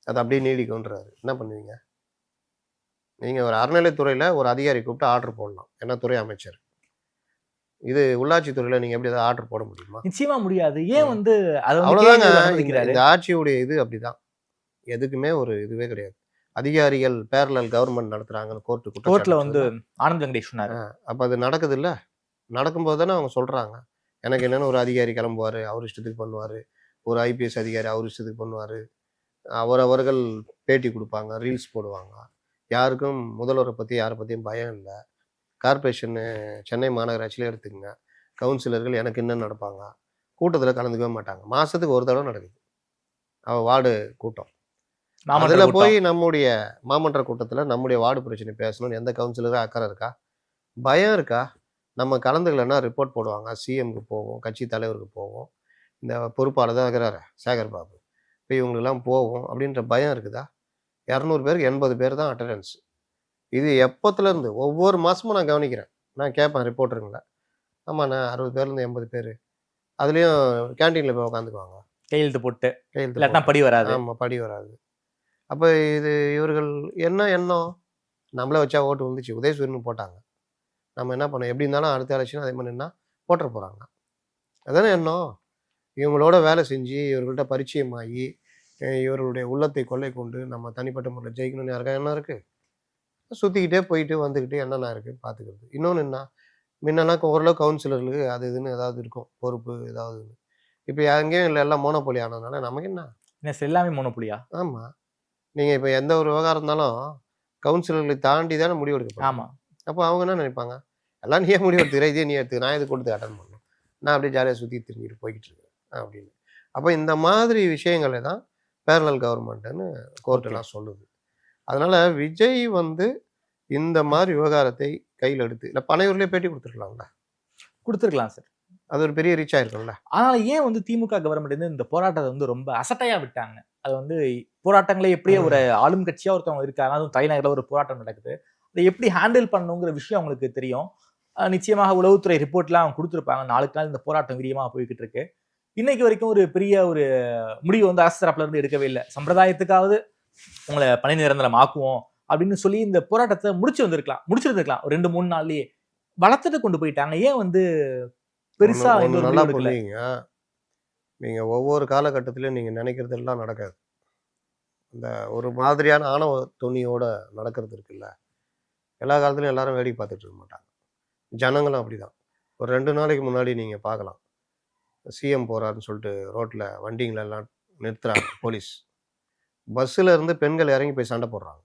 அது அப்படியே நீடிக்கும்ன்றாரு. என்ன பண்ணுவீங்க? நீங்கள் ஒரு அறநிலைத்துறையில் ஒரு அதிகாரி கூப்பிட்டு ஆர்டர் போடலாம், ஏன்னா துறை அமைச்சர். இது உள்ளாட்சி துறையில் நீங்கள் எப்படி ஏதாவது ஆர்டர் போட முடியுமா? நிச்சயமா முடியாது. ஏன் வந்து அவ்வளோதாங்க. இந்த ஆட்சியுடைய இது அப்படிதான், எதுக்குமே ஒரு இதுவே கிடையாது. அதிகாரிகள் பேரலல் கவர்மெண்ட் நடத்துறாங்கன்னு கோர்ட்ல வந்து ஆனந்த் வெங்கடேஷ் சொன்னாரு. அப்போ அது நடக்குது இல்லை? நடக்கும்போது தானே அவங்க சொல்கிறாங்க. எனக்கு என்னென்னு ஒரு அதிகாரி கிளம்புவார், அவர் இஷ்டத்துக்கு பண்ணுவார், ஒரு ஐபிஎஸ் அதிகாரி அவர் இஷ்டத்துக்கு பண்ணுவார், அவர்கள் பேட்டி கொடுப்பாங்க, ரீல்ஸ் போடுவாங்க. யாருக்கும் முதல்வரை பற்றி யாரை பற்றியும் பயம் இல்லை. கார்பரேஷனு சென்னை மாநகராட்சியிலே எடுத்துக்கங்க, கவுன்சிலர்கள் எனக்கு என்ன நடப்பாங்க, கூட்டத்தில் கலந்துக்கவே மாட்டாங்க. மாதத்துக்கு ஒரு தடவை நடக்குது வார்டு கூட்டம். அதில் போய் நம்முடைய மாமன்ற கூட்டத்தில் நம்முடைய வார்டு பிரச்சனை பேசணும்னு எந்த கவுன்சிலரும் அக்கறை இருக்கா? பயம் இருக்கா? நம்ம கலந்துக்கலன்னா ரிப்போர்ட் போடுவாங்க, சிஎம்க்கு போவோம், கட்சி தலைவருக்கு போவோம், இந்த பொறுப்பாளர் தான் இருக்கிறாரு சேகர் பாபு, இப்போ இவங்களுக்கெல்லாம் போவோம் அப்படின்ற பயம் இருக்குதா? 200 பேருக்கு 80 பேர் தான் அட்டண்டன்ஸ். இது எப்போத்துலேருந்து ஒவ்வொரு மாதமும் நான் கவனிக்கிறேன், நான் கேட்பேன் ரிப்போர்ட்டருங்கள. ஆமாண்ணா 60 பேர்லேருந்து 80 பேர், அதுலேயும் கேன்டீனில் போய் உட்காந்துக்குவாங்க, கையெழுத்து போட்டு படி வராது. ஆமாம், படி வராது. அப்போ இது இவர்கள் என்ன எண்ணம்? நம்மளை வச்சா ஓட்டு வந்துச்சு, உதயசூரியன் போட்டாங்க, நம்ம என்ன பண்ணோம், எப்படி இருந்தாலும் அடுத்த எலெக்ஷன் அதே மாதிரி என்ன போட்டுற போகிறாங்க. அதானே எண்ணம். இவங்களோட வேலை செஞ்சு இவர்கள்ட்ட பரிச்சயமாகி இவர்களுடைய உள்ளத்தை கொள்ளை கொண்டு நம்ம தனிப்பட்ட முறையில் ஜெயிக்கணும்னு யாருக்கா என்ன இருக்குது? சுற்றிக்கிட்டே போயிட்டு வந்துக்கிட்டு என்னென்ன இருக்குது பார்த்துக்கிறது. இன்னொன்று என்ன, முன்னெல்லாம் ஓரளவு கவுன்சிலர்களுக்கு அது இதுன்னு ஏதாவது இருக்கும், பொறுப்பு ஏதாவது. இப்போ எங்கேயும் இல்லை, எல்லாம் மோனோபொலி ஆனதுனால நமக்கு என்ன எல்லாமே மோனோபொலியா? ஆமாம். நீங்கள் இப்போ எந்த ஒரு விவகாரம் இருந்தாலும் கவுன்சிலர்களை தாண்டி தானே முடிவு எடுக்க. ஆமாம். அப்போ அவங்க என்ன நினைப்பாங்க, எல்லாம் நீயே முடிவு எடுத்துக்கிறேன், இதே நீ எடுத்து, நான் இது கொடுத்து அட்டன் பண்ணணும், நான் அப்படியே ஜாலியாக சுற்றி திரிஞ்சிட்டு போய்கிட்டு இருக்கேன் அப்படின்னு. அப்போ இந்த மாதிரி விஷயங்களை தான் பேரலல் கவர்மெண்ட்டுன்னு கோர்ட்டெல்லாம் சொல்லுது. அதனால் விஜய் வந்து இந்த மாதிரி விவகாரத்தை கையில் எடுத்து, இல்லை பனையூர்லேயே பேட்டி கொடுத்துருக்கலாம்ல? கொடுத்துருக்கலாம் சார், அது ஒரு பெரிய ரீச் ஆயிருக்கும்ல. ஆனால் ஏன் வந்து திமுக கவர்மெண்ட் வந்து இந்த போராட்டத்தை வந்து ரொம்ப அசட்டையாக விட்டாங்க? அது வந்து போராட்டங்களே எப்படியே ஒரு ஆளும் கட்சியாக ஒருத்தவங்க இருக்காங்க, அதுவும் தலைநகரில் ஒரு போராட்டம் நடக்குது, அதை எப்படி ஹேண்டில் பண்ணணுங்கிற விஷயம் அவங்களுக்கு தெரியும். நிச்சயமாக உளவுத்துறை ரிப்போர்ட்லாம் அவங்க கொடுத்துருப்பாங்க. 4 நாள் இந்த போராட்டம் வீரியமாக போய்கிட்டு இருக்கு. இன்னைக்கு வரைக்கும் ஒரு பெரிய ஒரு முடிவு வந்து அரசு தரப்புல இருந்து எடுக்கவே இல்லை. சம்பிரதாயத்துக்காவது உங்களை பணி நிரந்தரம் ஆக்குவோம் அப்படின்னு சொல்லி இந்த போராட்டத்தை முடிச்சிருந்துருக்கலாம் ஒரு 2-3 நாள்லயே. வளர்த்துட்டு கொண்டு போயிட்டாங்க. ஏன் வந்து பெருசா நல்லா பண்ணுவீங்க. நீங்க ஒவ்வொரு காலகட்டத்திலையும் நீங்க நினைக்கிறதெல்லாம் நடக்காது. இந்த ஒரு மாதிரியான ஆணவ துணியோட நடக்கிறது இருக்குல்ல, எல்லா காலத்துலையும் எல்லாரும் வேடிக்கை பார்த்துட்டு இருக்க மாட்டாங்க. ஜனங்களும் அப்படிதான். ஒரு 2 நாளைக்கு முன்னாடி நீங்கள் பார்க்கலாம், சிஎம் போகிறாருன்னு சொல்லிட்டு ரோட்டில் வண்டிங்களெல்லாம் நிறுத்துறாங்க போலீஸ். பஸ்ஸில் இருந்து பெண்கள் இறங்கி போய் சண்டை போடுறாங்க.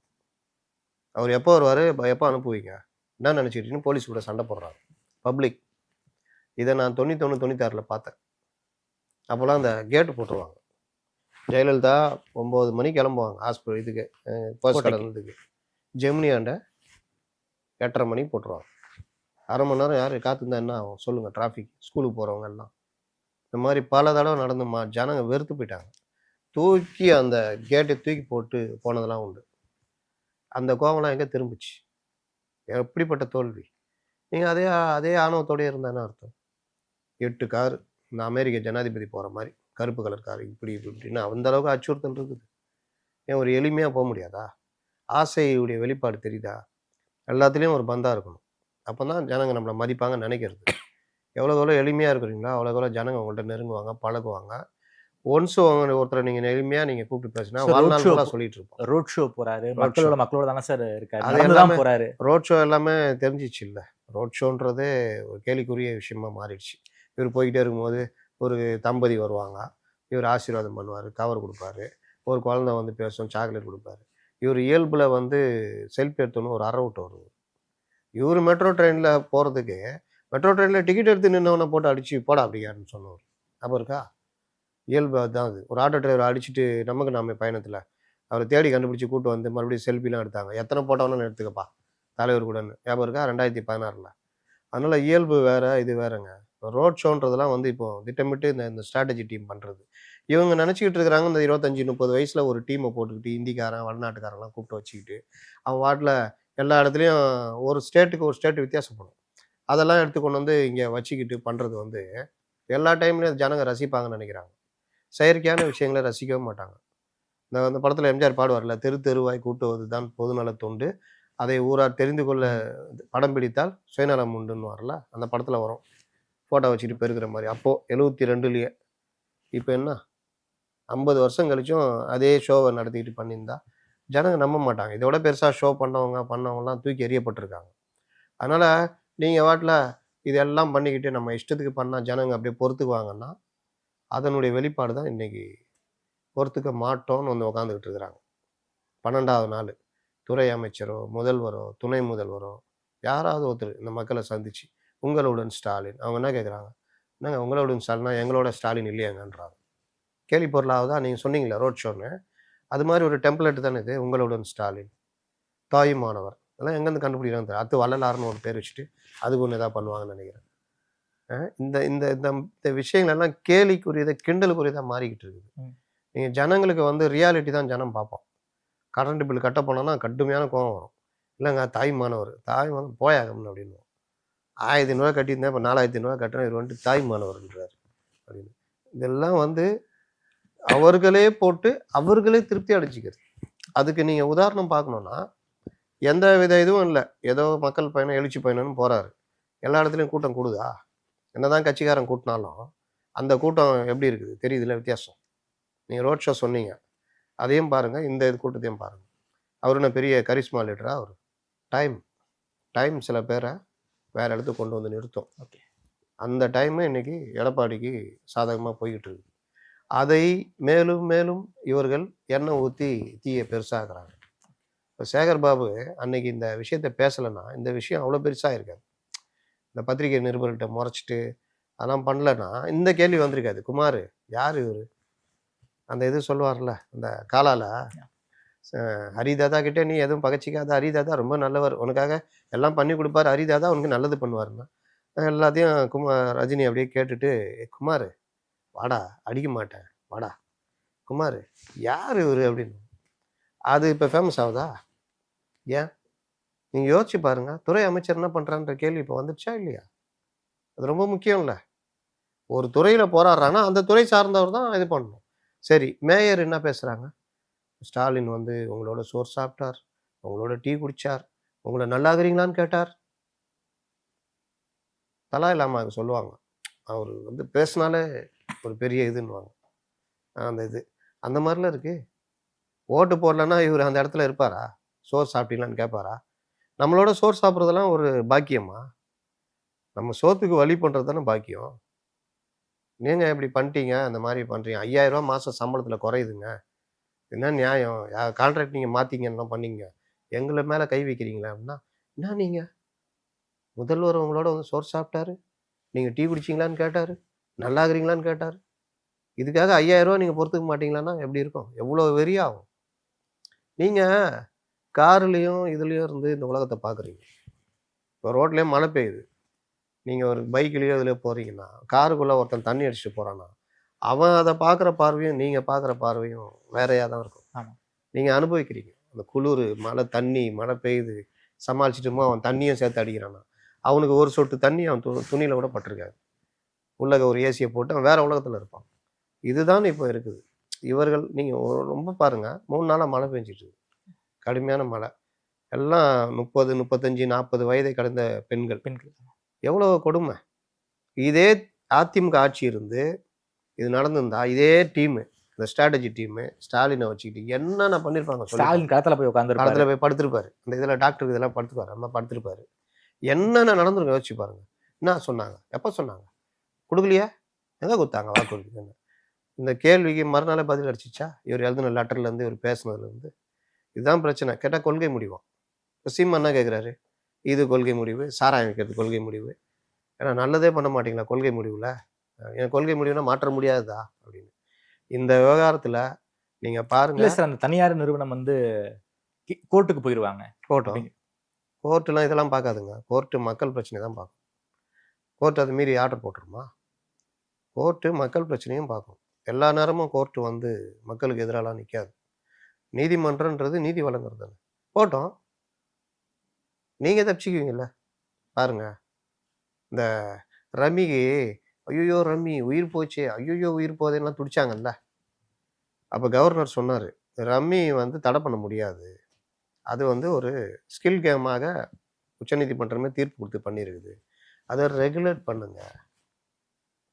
அவர் எப்போ வருவார், எப்போ அனுப்புவீங்க, என்ன நினச்சிக்கிட்டீங்கன்னு போலீஸ் கூட சண்டை போடுறாங்க பப்ளிக். இதை நான் 91, 96 பார்த்தேன். அப்போல்லாம் அந்த கேட்டு போட்டுருவாங்க. ஜெயலலிதா 9 மணிக்கு கிளம்புவாங்க ஹாஸ்பிட்டல், இதுக்கு போஸ்ட் கடந்ததுக்கு. ஜெமினியாண்ட 8:30 மணிக்கு போட்டுருவாங்க. அரை மணி நேரம் யார் காத்திருந்தா என்ன ஆகும் சொல்லுங்கள்? டிராஃபிக், ஸ்கூலுக்கு போகிறவங்க எல்லாம். இந்த மாதிரி பல தடவை நடந்துமா, ஜனங்க வெறுத்து போயிட்டாங்க. தூக்கி அந்த கேட்டை தூக்கி போட்டு போனதெல்லாம் உண்டு. அந்த கோவம்லாம் எங்கே திரும்பிச்சு? எப்படிப்பட்ட தோல்வி! நீங்கள் அதே ஆணவத்தோடய இருந்தானே அர்த்தம். 8 கார், இந்த அமெரிக்க ஜனாதிபதி போகிற மாதிரி கருப்பு கலர் கார், இப்படின்னா அந்த அளவுக்கு அச்சுறுத்தல் இருக்குது. ஏன் ஒரு எளிமையாக போக முடியாதா? ஆசையுடைய வெளிப்பாடு தெரியுதா? எல்லாத்துலேயும் ஒரு பந்தா இருக்கணும். அப்போ தான் ஜனங்க நம்மளை மதிப்பாங்கன்னு நினைக்கிறது. எவ்வளோ எளிமையாக இருக்கிறீங்களோ அவ்வளோ ஜனங்க உங்கள்கிட்ட நெருங்குவாங்க, பழகுவாங்க. ஒன்ஸ் ஒருத்தரை நீங்கள் எளிமையாக நீங்கள் கூப்பிட்டு பேசினா வாழ்நாள் சொல்லிட்டு இருப்போம். ரோட் ஷோ போகிறாரு, மக்களோட தானே சார் இருக்காரு, அதெல்லாம் போகிறாரு. ரோட் ஷோ எல்லாமே தெரிஞ்சிச்சு இல்லை? ரோட் ஷோன்றதே ஒரு கேலிக்குரிய விஷயமா மாறிடுச்சு. இவர் போய்கிட்டே இருக்கும்போது ஒரு தம்பதி வருவாங்க, இவர் ஆசீர்வாதம் பண்ணுவார், கவர் கொடுப்பாரு, ஒரு குழந்தை வந்து பேசும், சாக்லேட் கொடுப்பாரு. இவர் இயல்பில் வந்து செல்ஃபி எடுத்தோன்னு ஒரு அரை விட்டு வருவார். இவர் மெட்ரோ ட்ரெயினில் போகிறதுக்கு மெட்ரோ ட்ரெயினில் டிக்கெட் எடுத்து நின்னவனை போட்டு அடிச்சு போடா அப்படியாருன்னு சொன்னவர் அப்போ இருக்கா? இயல்பு அதுதான். அது ஒரு ஆட்டோ டிரைவரை அடிச்சுட்டு நமக்கு நாம பயணத்தில் அவரை தேடி கண்டுபிடிச்சி கூட்டு வந்து மறுபடியும் செல்ஃபிலாம் எடுத்தாங்க. எத்தனை போட்டோன்னு எடுத்துக்கப்பா தலைவர் கூடன்னு ஞாபகம் இருக்கா? 2016. அதனால இயல்பு வேற, இது வேறங்க. ரோட் ஷோன்றதெல்லாம் வந்து இப்போ திட்டமிட்டு இந்த ஸ்ட்ராட்டஜி டீம் பண்ணுறது. இவங்க நினச்சிக்கிட்டு இருக்கிறாங்க இந்த 25-30 வயசில் ஒரு டீமை போட்டுக்கிட்டு இந்திக்காரன் வடநாட்டுக்காரன்லாம் கூப்பிட்டு வச்சுக்கிட்டு அவன் வாட்டில் எல்லா இடத்துலையும் ஒரு ஸ்டேட்டுக்கு ஒரு ஸ்டேட்டு வித்தியாசப்படும். அதெல்லாம் எடுத்து கொண்டு வந்து இங்கே வச்சுக்கிட்டு பண்ணுறது வந்து எல்லா டைம்லையும் ஜனங்க ரசிப்பாங்கன்னு நினைக்கிறாங்க. செயற்கையான விஷயங்களை ரசிக்கவே மாட்டாங்க. இந்த படத்தில் எம்ஜிஆர் பாடுவார்ல, தெரு தெருவாய் கூட்டுவது தான் பொதுநல தொண்டு, அதை ஊரார் தெரிந்து கொள்ள படம் பிடித்தால் சுயநலம் உண்டுன்னு வரல, அந்த படத்தில் வரும். ஃபோட்டோ வச்சுட்டு பெருக்கிற மாதிரி. அப்போது 72லயே. இப்போ என்ன 50 வருஷம் கழிச்சும் அதே ஷோவை நடத்திக்கிட்டு பண்ணியிருந்தா ஜனங்க நம்ப மாட்டாங்க. இதோட பெருசாக ஷோ பண்ணவங்கலாம் தூக்கி எறியப்பட்டிருக்காங்க. அதனால் நீங்கள் வாட்டில் இதெல்லாம் பண்ணிக்கிட்டு நம்ம இஷ்டத்துக்கு பண்ணால் ஜனங்க அப்படியே பொறுத்துக்குவாங்கன்னா அதனுடைய வெளிப்பாடு தான் இன்றைக்கி பொறுத்துக்க மாட்டோம்னு வந்து உட்காந்துக்கிட்டு இருக்கிறாங்க. 12வது நாள் துறை அமைச்சரோ முதல்வரோ துணை முதல்வரோ யாராவது ஒருத்தர் இந்த மக்களை சந்திச்சு உங்களுடன் ஸ்டாலின் அவங்க என்ன கேட்குறாங்க? என்னங்க உங்களுடன் ஸ்டாலினா எங்களோட ஸ்டாலின் இல்லையாங்கன்றாங்க. கேள்வி பொருளாவதா? நீங்கள் சொன்னீங்களா ரோட் ஷோன்னு, அது மாதிரி ஒரு டெம்ப்ளேட் தானே இது. உங்களுடன் ஸ்டாலின், தாயுமானவர், அதெல்லாம் எங்கேருந்து கண்டுபிடிக்கிறாங்க? அது வள்ளலார்னு ஒரு பேர் வச்சுட்டு அதுக்கு ஒன்று எதாவது பண்ணுவாங்கன்னு நினைக்கிறேன். இந்த இந்த இந்த விஷயங்கள்லாம் கேலிக்குரியதை கிண்டலுக்குரியதாக மாறிக்கிட்டு இருக்குது. நீங்கள் ஜனங்களுக்கு வந்து ரியாலிட்டி தான் ஜனம் பார்ப்போம். கரண்ட் பில் கட்ட போனோன்னா கடுமையான கோவம் வரும். இல்லைங்க தாய்மானவர் போயாகம்னு அப்படின்னு 1500 கட்டியிருந்தேன், இப்போ 4500 கட்டுறேன், இது வந்துட்டு தாய்மானவர்ன்றார் அப்படின்னு. இதெல்லாம் வந்து அவர்களே போட்டு அவர்களே திருப்தி அடைச்சிக்கிறது. அதுக்கு நீங்கள் உதாரணம் பார்க்கணுன்னா எந்த வித இதுவும் இல்லை. ஏதோ மக்கள் பயணம் எழுச்சி பயணம்னு போகிறாரு, எல்லா இடத்துலையும் கூட்டம் கூடுதா? என்னதான் கட்சிக்காரன் கூட்டினாலும் அந்த கூட்டம் எப்படி இருக்குது தெரியுதுல வித்தியாசம். நீங்கள் ரோட் ஷோ சொன்னீங்க, அதையும் பாருங்கள், இந்த இது கூட்டத்தையும் பாருங்கள். அவர் என்ன பெரிய கரிஸ்மா லீடரா? அவர் டைம் சில பேரை வேறு இடத்துக்கு கொண்டு வந்து நிறுத்தும். ஓகே, அந்த டைமு இன்னைக்கு எடப்பாடிக்கு சாதகமாக போய்கிட்டு இருக்கு. அதை மேலும் மேலும் இவர்கள் எண்ணெய் ஊற்றி தீயை பெருசாகிறாங்க. இப்போ சேகர் பாபு அன்னைக்கு இந்த விஷயத்த பேசலைன்னா இந்த விஷயம் அவ்வளோ பெருசாக இருக்காது. இந்த பத்திரிகை நிருபர்கிட்ட முறைச்சிட்டு அதெல்லாம் பண்ணலன்னா இந்த கேள்வி வந்திருக்காது. குமார் யார் இவர்? அந்த இது சொல்லுவார்ல, அந்த காலால் ஹரிதாதா கிட்டே நீ எதுவும் பகச்சிக்காத, ஹரிதாதா ரொம்ப நல்லவர், உனக்காக எல்லாம் பண்ணி கொடுப்பாரு, ஹரிதாதா உனக்கு நல்லது பண்ணுவாருன்னா எல்லாத்தையும் ரஜினி அப்படியே கேட்டுட்டு, குமார் வாடா அடிக்க மாட்டேன் வாடா, குமார் யார் இவர் அப்படின்னு. அது இப்போ ஃபேமஸ் ஆகுதா? ஏன் நீங்கள் யோசிச்சு பாருங்க. துறை அமைச்சர் என்ன பண்ணுறான்ற கேள்வி இப்போ வந்துடுச்சா இல்லையா? அது ரொம்ப முக்கியம் இல்லை. ஒரு துறையில் போராடுறாங்கன்னா அந்த துறை சார்ந்தவர் தான் இது பண்ணணும். சரி, மேயர் என்ன பேசுகிறாங்க? ஸ்டாலின் வந்து உங்களோட சோறு சாப்பிட்டார், உங்களோட டீ குடித்தார், உங்களை நல்லாகிறீங்களான்னு கேட்டார். தலா இல்லாமல் சொல்லுவாங்க, அவர் வந்து பேசினாலே ஒரு பெரிய இதுன்னுவாங்க. அந்த இது அந்த மாதிரிலாம் இருக்குது. ஓட்டு போடலன்னா இவர் அந்த இடத்துல இருப்பாரா? சோறு சாப்பிட்டீங்களான்னு கேட்பாரா? நம்மளோட சோறு சாப்பிட்றதெல்லாம் ஒரு பாக்கியமா? நம்ம சோத்துக்கு வழி பண்ணுறது தானே பாக்கியம். நீங்கள் இப்படி பண்ணிட்டீங்க, அந்த மாதிரி பண்ணுறீங்க, 5000 ரூபா மாதம் சம்பளத்தில் குறையுதுங்க, என்ன நியாயம்? கான்ட்ராக்ட் நீங்கள் மாற்றிங்கன்னா பண்ணீங்க, எங்களை மேலே கை வைக்கிறீங்களா அப்படின்னா என்ன? நீங்கள் முதல்வர் உங்களோட வந்து சோறு சாப்பிட்டாரு, நீங்கள் டீ குடிச்சிங்களான்னு கேட்டார், நல்லாகிறீங்களான்னு கேட்டார். இதுக்காக 5000 ரூபா நீங்கள் பொறுத்துக்க மாட்டீங்களான்னா எப்படி இருக்கும்? எவ்வளோ வெறியாகும். நீங்கள் காருலேயும் இதுலேயும் இருந்து இந்த உலகத்தை பார்க்குறீங்க. இப்போ ரோட்லேயும் மழை பெய்யுது, நீங்கள் ஒரு பைக்லேயோ இதில் போகிறீங்கன்னா காருக்குள்ளே ஒருத்தன் தண்ணி அடிச்சுட்டு போகிறான்னா அவன் அதை பார்க்குற பார்வையும் நீங்கள் பார்க்குற பார்வையும் வேறையாக தான் இருக்கும். ஆமாம், நீங்கள் அனுபவிக்கிறீங்க அந்த குளிர், மழை, மழை பெய்யுது சமாளிச்சுட்டுமோ அவன் தண்ணியும் சேர்த்து அடிக்கிறான்னா அவனுக்கு ஒரு சொட்டு தண்ணி அவன் துணியில் கூட பட்டிருக்காது. உள்ளக ஒரு ஏசியை போட்டு அவன் வேறு உலகத்தில் இருப்பான். இதுதான் இப்போ இருக்குது. இவர்கள் நீங்கள் ரொம்ப பாருங்கள், 3 நாளாக மழை பெஞ்சிட்டு, கடுமையான மழை, எல்லாம் 30, 35, 40 வயதை கடந்த பெண்கள். எவ்வளோ கொடுமை. இதே அதிமுக ஆட்சி இருந்து இது நடந்திருந்தா இதே டீமு, இந்த ஸ்ட்ராட்டஜி டீமு ஸ்டாலினை வச்சுக்கிட்டு என்னென்ன பண்ணியிருப்பாங்க? ஸ்டாலின் களத்தில் போய் உட்காந்து களத்தில் போய் படுத்திருப்பாரு. இந்த இதில் டாக்டருக்கு இதெல்லாம் படுத்துப்பாரு, நம்ம படுத்திருப்பாரு. என்னென்ன நடந்துருங்க யோசிச்சு பாருங்க. என்ன சொன்னாங்க? எப்போ சொன்னாங்க? கொடுக்கலையா? எங்கே கொடுத்தாங்க வாக்குறுதி? இந்த கேள்விக்கு மறுநாளே பதில் அடிச்சிச்சா? இவர் எழுதின லெட்டர்லேருந்து இவர் பேசுனதுலேருந்து. இதுதான் பிரச்சனை. கேட்டால் கொள்கை முடிவோம். இப்போ சீமா என்ன கேட்குறாரு? இது கொள்கை முடிவு, சாராயம் வைக்கிறது கொள்கை முடிவு, ஏன்னா நல்லதே பண்ண மாட்டீங்களா கொள்கை முடிவில்? என் கொள்கை முடிவுனா மாற்ற முடியாததா அப்படின்னு. இந்த விவகாரத்தில் நீங்கள் பாருங்க. இல்லை சார், அந்த தனியார் நிறுவனம் வந்து கோர்ட்டுக்கு போயிடுவாங்க. போட்டோம். கோர்ட்டுலாம் இதெல்லாம் பார்க்காதுங்க. கோர்ட்டு மக்கள் பிரச்சனை தான் பார்க்கும். கோர்ட் அது மீறி ஆர்டர் போட்டுருமா? கோர்ட்டு மக்கள் பிரச்சனையும் பார்க்கும். எல்லா நேரமும் கோர்ட்டு வந்து மக்களுக்கு எதிராலாம் நிற்காது. நீதிமன்றன்றது நீதி வழங்குறது தானே. போட்டோம். நீங்கள் தப்பிச்சுக்குவீங்கல்ல. பாருங்க, இந்த ரம்மிக்கு ஐயோ ரம்மி உயிர் போச்சே, ஐயோ உயிர் போதேலாம் துடிச்சாங்கல்ல. அப்போ கவர்னர் சொன்னார், ரம்மி வந்து தடை பண்ண முடியாது, அது வந்து ஒரு ஸ்கில் கேமாக உச்சநீதிமன்றமே தீர்ப்பு கொடுத்து பண்ணியிருக்குது, அதை ரெகுலேட் பண்ணுங்க.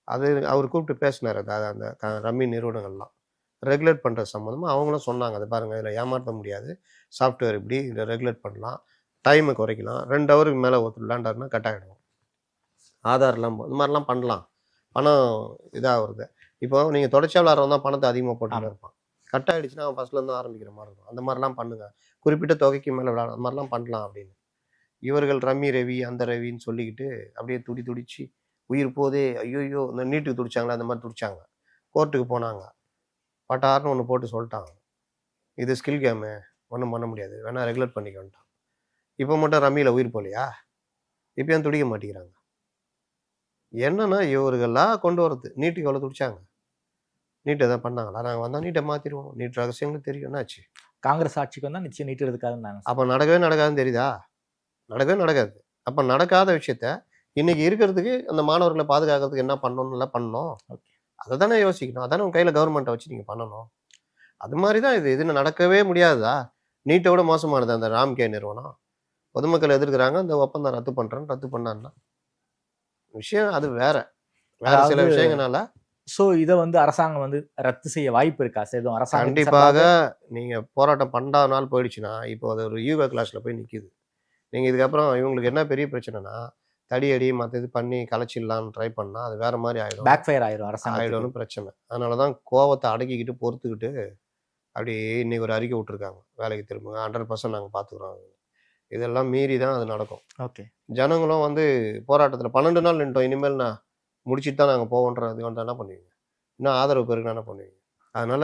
அது அவர் கூப்பிட்டு பேசினார். அதாவது அந்த ரம்மி நிறுவனங்கள்லாம் ரெகுலேட் பண்ணுற சம்மந்தமாக அவங்களும் சொன்னாங்க. அதை பாருங்கள், இதில் ஏமாற்ற முடியாது, சாஃப்ட்வேர் இப்படி இதை ரெகுலேட் பண்ணலாம், டைமை குறைக்கலாம், 2 ஹவருக்கு மேலே ஒருத்தர் விளாண்டாருன்னா கட் ஆகிடும், ஆதார்லாம் இந்த மாதிரிலாம் பண்ணலாம். பணம் இதாக வருது. இப்போ நீங்கள் தொடர்ச்சியாக விளாட்றவங்க தான் பணத்தை அதிகமாக போட்டுன்னு இருப்பான். கட் ஆகிடுச்சுன்னா அவன் ஃபஸ்ட்லேருந்து ஆரம்பிக்கிற மாதிரி இருக்கும். அந்த மாதிரிலாம் பண்ணுங்கள், குறிப்பிட்ட தொகைக்கு மேலே விளாட அந்த மாதிரிலாம் பண்ணலாம் அப்படின்னு. இவர்கள் ரம்மி ரவி அந்த ரவின்னு சொல்லிக்கிட்டு அப்படியே துடிச்சு உயிர் போதே ஐயோயோ, இந்த நீட்டுக்கு துடிச்சாங்களா அந்த மாதிரி துடிச்சாங்க. கோர்ட்டுக்கு போனாங்க, பட்டாருன்னு ஒன்று போட்டு சொல்லிட்டாங்க, இது ஸ்கில் கேமு, ஒன்றும் பண்ண முடியாது, வேணால் ரெகுலேட் பண்ணிக்கோன்ட்டான். இப்போ மட்டும் ரம்மியில் உயிர் போகலையா? இப்போ ஏன் துடிக்க மாட்டேங்கிறாங்க? என்னன்னா இவர்களாக கொண்டு வரது. நீட்டுக்கு எவ்வளோ துடிச்சாங்க, நீட்டை தான் பண்ணாங்களா? நாங்கள் வந்தால் நீட்டை மாற்றிடுவோம், நீட் ரகசியங்களுக்கு தெரியும். என்னாச்சு? காங்கிரஸ் ஆட்சிக்கு வந்தால் நிச்சயம் நீட்டு எடுக்காதுன்னு. அப்போ நடக்கவே நடக்காதுன்னு தெரியுதா? நடக்கவே நடக்காது. அப்போ நடக்காத விஷயத்த இன்னைக்கு இருக்கிறதுக்கு அந்த மாணவர்களை பாதுகாக்கிறதுக்கு என்ன பண்ணணும்ல பண்ணணும். அதை தானே யோசிக்கணும். அதானே உங்கள் கையில் கவர்மெண்ட்டை வச்சு நீங்கள் பண்ணணும். அது மாதிரி தான் இது நடக்கவே முடியாதா? நீட்டை விட மோசமானது அந்த ராம்கே நிறுவனம். பொதுமக்கள் எதிர்க்கிறாங்க, அந்த ஒப்பந்தம் ரத்து பண்ணான்னா விஷயம் அது வேற சில விஷயங்களால. ஸோ இதை வந்து அரசாங்கம் வந்து ரத்து செய்ய வாய்ப்பு இருக்கா சார்? எதுவும் அரசாங்கம் கண்டிப்பாக. நீங்கள் போராட்டம் 12 நாள் போயிடுச்சுன்னா இப்போ அது ஒரு யூகா கிளாஸில் போய் நிற்கிது. நீங்கள் இதுக்கப்புறம் இவங்களுக்கு என்ன பெரிய பிரச்சனைனா, தடியடி மற்ற இது பண்ணி கலைச்சிடலான்னு ட்ரை பண்ணால் அது வேற மாதிரி ஆகிடும், பேக் ஃபயர் ஆயிடும், அரசாங்கம் ஆகிடும்னு பிரச்சனை. அதனால தான் கோவத்தை அடக்கிக்கிட்டு பொறுத்துக்கிட்டு அப்படி இன்னைக்கு ஒரு அறிக்கை விட்டுருக்காங்க, வேலைக்கு திரும்புங்க, 100% நாங்கள் பார்த்துக்குறோம். இதெல்லாம் மீறி தான் அது நடக்கும். ஓகே. ஜனங்களும் வந்து போராட்டத்தில் 12 நாள் நின்றோம், இனிமேல் நான் முடிச்சுட்டு தான் நாங்கள் போவோன்றது வந்து என்ன பண்ணுவீங்க? இன்னும் ஆதரவு பெருக்குனா என்ன பண்ணுவீங்க? அதனால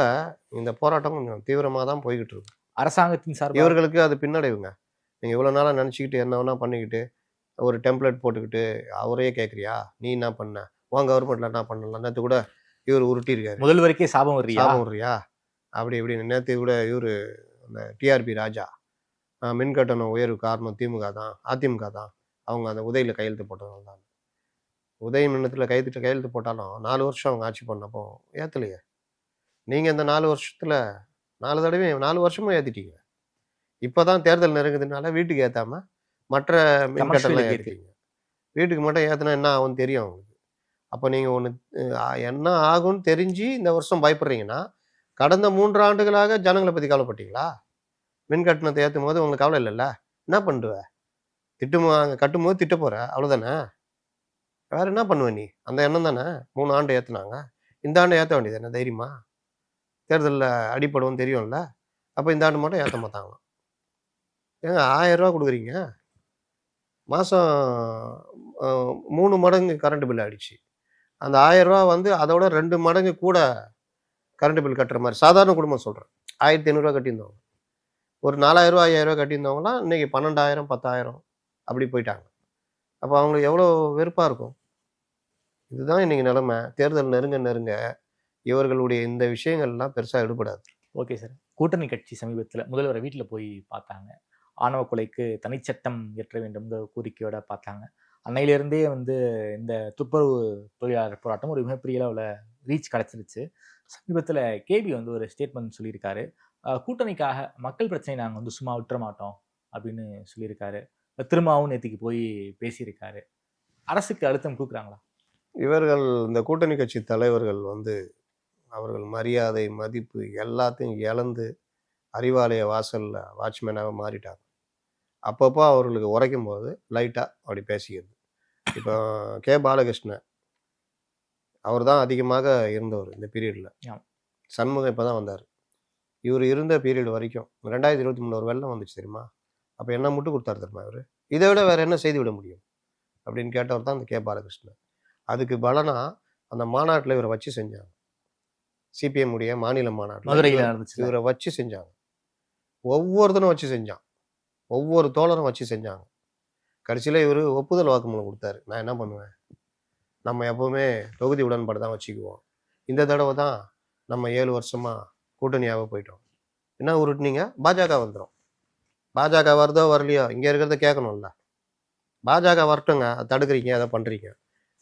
இந்த போராட்டம் கொஞ்சம் தீவிரமாக தான் போய்கிட்டு இருக்கு. அரசாங்கத்தின் சார்பாக இவர்களுக்கு அது பின்னடைவுங்க. நீங்கள் இவ்வளோ நாளாக நினச்சிக்கிட்டு என்ன வேணா பண்ணிக்கிட்டு ஒரு டெம்ப்ளேட் போட்டுக்கிட்டு அவரையே கேட்குறியா, நீ என்ன பண்ண, உன் கவர்மெண்ட்டில் என்ன பண்ணலாம், நேற்று கூட இவர் உருட்டியிருக்காரு, முதல்வருக்கே சாபம் விடுறியா அப்படி இப்படின்னு. நேற்று கூட இவர் அந்த டிஆர்பி ராஜா மின்கட்டண உயர்வு காரணம் திமுக தான், அதிமுக தான், அவங்க அந்த உதயியில் கையெழுத்து போட்டதுனால தான். உதய மின்னத்தில் கையெழுத்து போட்டாலும் 4 வருஷம் அவங்க ஆட்சி பண்ணப்போ ஏற்றலையே. நீங்கள் இந்த 4 வருஷத்தில் 4 தடவை 4 வருஷமும் ஏற்றிட்டீங்க. இப்போ தான் தேர்தல் நெருங்குதுனால வீட்டுக்கு ஏற்றாமல் மற்ற மின்கட்டணம் ஏற்றுறீங்க. வீட்டுக்கு மட்டும் ஏற்றினா என்ன ஆகும்னு தெரியும் அவங்களுக்கு. அப்போ நீங்கள் ஒன்று என்ன ஆகும்னு தெரிஞ்சு இந்த வருஷம் பயப்படுறீங்கன்னா, கடந்த 3 ஆண்டுகளாக ஜனங்களை பற்றி கவலைப்பட்டீங்களா? மின் கட்டணத்தை ஏற்றும் போது உங்களுக்கு கவலை இல்லைல்ல, என்ன பண்ணுவ? கட்டும் போது திட்ட போகிற, அவ்வளோதானே. வேறு என்ன பண்ணுவ நீ? அந்த எண்ணம் தானே 3 ஆண்டு ஏற்றுனாங்க, இந்த ஆண்டு ஏற்ற வேண்டியது என்ன தைரியமா? தேர்தலில் அடிப்படுவோம் தெரியும்ல. அப்போ இந்த ஆண்டு மட்டும் ஏற்ற மாட்டாங்களாம். ஏங்க 1000 ரூபா கொடுக்குறீங்க, மாதம் 3 மடங்கு கரண்ட் பில் ஆகிடுச்சு. அந்த 1000 ரூபா வந்து அதோட 2 மடங்கு கூட கரண்ட் பில் கட்டுற மாதிரி சாதாரண குடும்பம் சொல்கிறேன். 1500 ரூபா கட்டியிருந்தவங்க, ஒரு 4000 ரூபா 5000 ரூபா கட்டியிருந்தவங்களாம் இன்றைக்கி 12000 10000 அப்படி போயிட்டாங்க. அப்போ அவங்களுக்கு எவ்வளோ வெறுப்பாக இருக்கும். இதுதான் இன்றைக்கி நிலைமை. தேர்தல் நெருங்க இவர்களுடைய இந்த விஷயங்கள்லாம் பெருசாக எடுபடாது. Okay sir. கூட்டணி கட்சி சமீபத்தில் முதல்வரை வீட்டில் போய் பார்த்தாங்க. ஆணவ கொலைக்கு தனிச்சட்டம் இயற்ற வேண்டும் கோரிக்கையோட பார்த்தாங்க. அன்னையிலேருந்தே வந்து இந்த துப்புரவு தொழிலாளர் போராட்டம் ஒரு மிகப்பெரிய அளவில் ரீச் கிடச்சிருச்சு. சமீபத்தில் கேபி வந்து ஒரு ஸ்டேட்மெண்ட் சொல்லியிருக்காரு, கூட்டணிக்காக மக்கள் பிரச்சனை நாங்கள் வந்து சும்மா விட்டுற மாட்டோம் அப்படின்னு சொல்லியிருக்காரு. திரும்பவும் நேற்றுக்கு போய் பேசியிருக்காரு. அரசுக்கு அழுத்தம் கொடுக்குறாங்களா இவர்கள்? இந்த கூட்டணி கட்சி தலைவர்கள் வந்து அவர்கள் மரியாதை மதிப்பு எல்லாத்தையும் இழந்து அறிவாலய வாசலில் வாட்ச்மேனாக மாறிட்டாங்க. அப்பப்போ அவர்களுக்கு உரைக்கும் போது லைட்டாக அப்படி பேசிக்கிறது. இப்போ கே பாலகிருஷ்ணன் அவர் தான் அதிகமாக இருந்தவர் இந்த பீரியடில். சண்முகம் இப்போ தான் வந்தார். இவர் இருந்த பீரியட் வரைக்கும் 2023 ஒரு வெள்ளம் வந்துச்சு தெரியுமா? அப்போ என்ன முட்டு கொடுத்தாரு தெரியுமா இவர்? இதை விட வேறு என்ன செய்து விட முடியும்? அப்படின்னு கேட்டவர் தான் அந்த கே பாலகிருஷ்ணன். அதுக்கு பலனா அந்த மாநாட்டில் இவரை வச்சு செஞ்சாங்க. சிபிஎம் உடைய மாநில மாநாட்டில் மதுரையில் நடந்துச்சு. இவரை வச்சு செஞ்சாங்க. ஒவ்வொருத்தனும் வச்சு செஞ்சான், ஒவ்வொரு தோழரும் வச்சு செஞ்சாங்க. கடைசியில் இவர் ஒப்புதல் வாக்குமூலம் கொடுத்தாரு. நான் என்ன பண்ணுவேன், நம்ம எப்பவுமே தொகுதி உடன்பாடு தான் வச்சுக்குவோம். இந்த தடவை தான் நம்ம 7 வருஷமா கூட்டணியாக போயிட்டோம். என்ன உருட்டுனீங்க, பாஜக வந்துடும். பாஜக வருதோ வரலையோ இங்கே இருக்கிறத கேட்கணும்ல. பாஜக வரட்டுங்க, அதை தடுக்கிறீங்க, அதை பண்ணுறீங்க.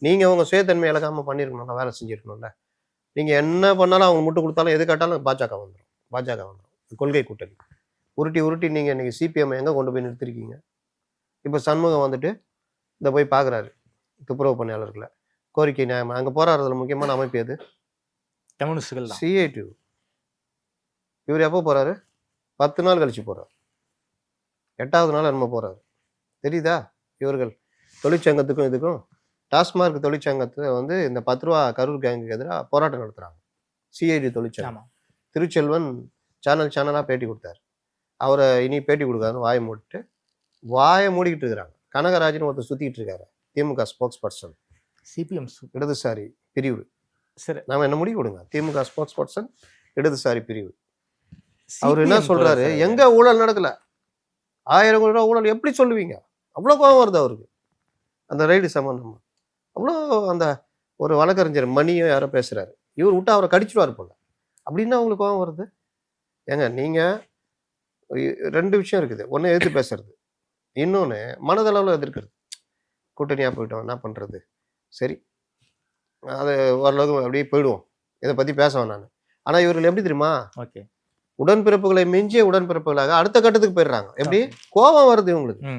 நீங்கள் உங்கள் சுயத்தன்மை இழக்காமல் பண்ணியிருக்கணும்ல, வேலை செஞ்சுருக்கணும்ல. நீங்கள் என்ன பண்ணாலும் அவங்க முட்டு கொடுத்தாலும் எது கேட்டாலும் பாஜக வந்துடும். பாஜக வந்துடும். கொள்கை கூட்டணி உருட்டி உருட்டி நீங்கள் இன்றைக்கி சிபிஎம் எங்கே கொண்டு போய் நிறுத்திருக்கீங்க. இப்போ சண்முகம் வந்துட்டு இந்த போய் பார்க்குறாரு துப்புரவு பணியாளர்களை, கோரிக்கை நியாயமாக. அங்கே போராடுறதுல முக்கியமான அமைப்பு எது, கம்யூனிஸ்டுகள் தான். சிஐடி. இவர் எப்போ போகிறாரு, 10 நாள் கழிச்சு போகிறார். 8வது நாள் என்னமோ போகிறாரு. தெரியுதா, இவர்கள் தொழிற்சங்கத்துக்கும் இதுக்கும் டாஸ்மார்க் தொழிற்சங்கத்தை வந்து இந்த 10 ரூபா கரூர் கேங்குக்கு எதிராக போராட்டம் நடத்துகிறாங்க. சிஐடி தொழிற்சங்கம். திருச்செல்வன் சேனலாக பேட்டி கொடுத்தாரு. அவரை இனி பேட்டி கொடுக்காதுன்னு வாயை மூடிக்கிட்டு இருக்கிறாங்க. கனகராஜன் ஒருத்தர் சுற்றிக்கிட்டு இருக்காரு, திமுக ஸ்போக்ஸ் பர்சன், சிபிஎம் இடதுசாரி பிரிவு. சரி, நாம என்ன முடிவு கொடுங்க, திமுக ஸ்போக்ஸ் பர்சன் இடதுசாரி பிரிவு. அவர் என்ன சொல்றாரு, எங்க ஊழல் நடக்கல, 1000 கோடி ரூபா ஊழல் எப்படி சொல்லுவீங்க? அவ்வளோ கோபம் வருது அவருக்கு அந்த ரைடு சம்பந்தமா. அவ்வளோ அந்த ஒரு வழக்கறிஞர் மணியோ யாரோ பேசுறாரு, இவர் விட்டு அவரை கடிச்சிடுவார் போல. அப்படின்னா அவங்களுக்கு கோபம் வருது. ஏங்க நீங்க 2 விஷயம் இருக்குது. ஒன்று எதிர்த்து பேசுறது, இன்னொன்று மனதளவில் எதிர்க்கிறது. கூட்டணியாக போயிட்டோம், என்ன பண்ணுறது, சரி அது ஓரளவுக்கு அப்படியே போயிடுவோம், இதை பற்றி பேசுவேன் நான். ஆனால் இவர்கள் எப்படி தெரியுமா, ஓகே, உடன்பிறப்புகளை மிஞ்சிய உடன்பிறப்புகளாக அடுத்த கட்டத்துக்கு போயிடுறாங்க. எப்படி கோபம் வருது இவங்களுக்கு.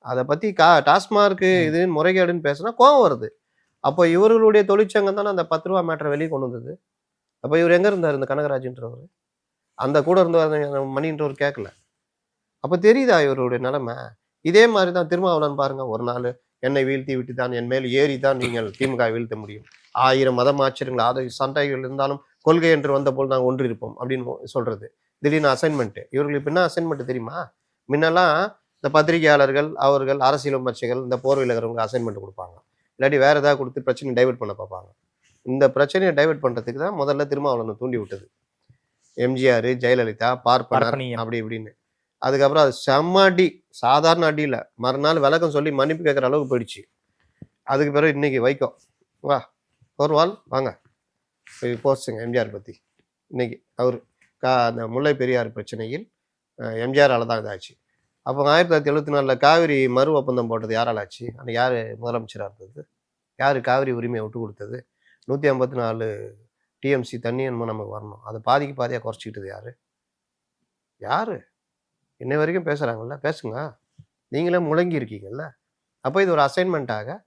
அதை பற்றி டாஸ்மார்க்கு இது முறைகேடுன்னு பேசுனா கோபம் வருது. அப்போ இவர்களுடைய தொழிற்சங்கம் தானே அந்த 10 ரூபா மேட்டரை வெளியே கொண்டு வந்தது. அப்போ இவர் எங்கே இருந்தார், இந்த கனகராஜன்றவர்? அந்த கூட இருந்தவர் மணின்றவர் கேட்கல. அப்போ தெரியுதா இவருடைய நிலைமை? இதே மாதிரி தான் திருமாவளவன் பாருங்க, ஒரு நாள் என்னை வீழ்த்தி விட்டு தான் என் மேல் ஏறி தான் நீங்கள் திமுக வீழ்த்த முடியும், 1000 மதம் ஆச்சரியங்கள் அதை சண்டைகள் இருந்தாலும் கொள்கை என்று வந்த போல் நாங்கள் ஒன்று இருப்போம் அப்படின்னு சொல்றது. திடீர்னு அசைன்மெண்ட். இவர்களுக்கு இப்போ என்ன அசைன்மெண்ட் தெரியுமா, முன்னெல்லாம் இந்த பத்திரிகையாளர்கள், அவர்கள் அரசியல் விமர்சகர்கள், இந்த போர்வையிலகிறவங்க அசைன்மெண்ட் கொடுப்பாங்க, இல்லாட்டி வேற ஏதாவது கொடுத்து பிரச்சனையை டைவெர்ட் பண்ண பார்ப்பாங்க. இந்த பிரச்சனையை டைவெர்ட் பண்றதுக்கு தான் முதல்ல திருமாவளவனை தூண்டி விட்டது எம்ஜிஆர், ஜெயலலிதா, பார்ப்பனர் அப்படி இப்படின்னு. அதுக்கப்புறம் அது செம்ம அடி, சாதாரண அடியில் மறுநாள் விளக்கம் சொல்லி மன்னிப்பு கேட்குற அளவுக்கு போயிடுச்சு. அதுக்கு பிறகு இன்னைக்கு வைக்கோ வா ஒரு வால் வாங்க போஸ்ட்டுங்க எம்ஜிஆர் பற்றி. இன்னைக்கு அவர் அந்த முல்லை பெரியார் பிரச்சனையில் எம்ஜிஆரால் தான் இதாச்சு. அப்போ 1974 காவிரி மறு ஒப்பந்தம் போட்டது யாரால் ஆச்சு? அன்றைக்கி யார் முதலமைச்சராக இருந்தது? யார் காவிரி உரிமையை விட்டு கொடுத்தது? 154 டிஎம்சி தண்ணி என்னமோ நமக்கு வரணும், அதை பாதிக்கு பாதியாக குறைச்சிக்கிட்டது யார்? இன்னை வரைக்கும் பேசுகிறாங்கல்ல, பேசுங்க, நீங்களே முழங்கி இருக்கீங்கல்ல. அப்போ இது ஒரு அசைன்மெண்ட்டாக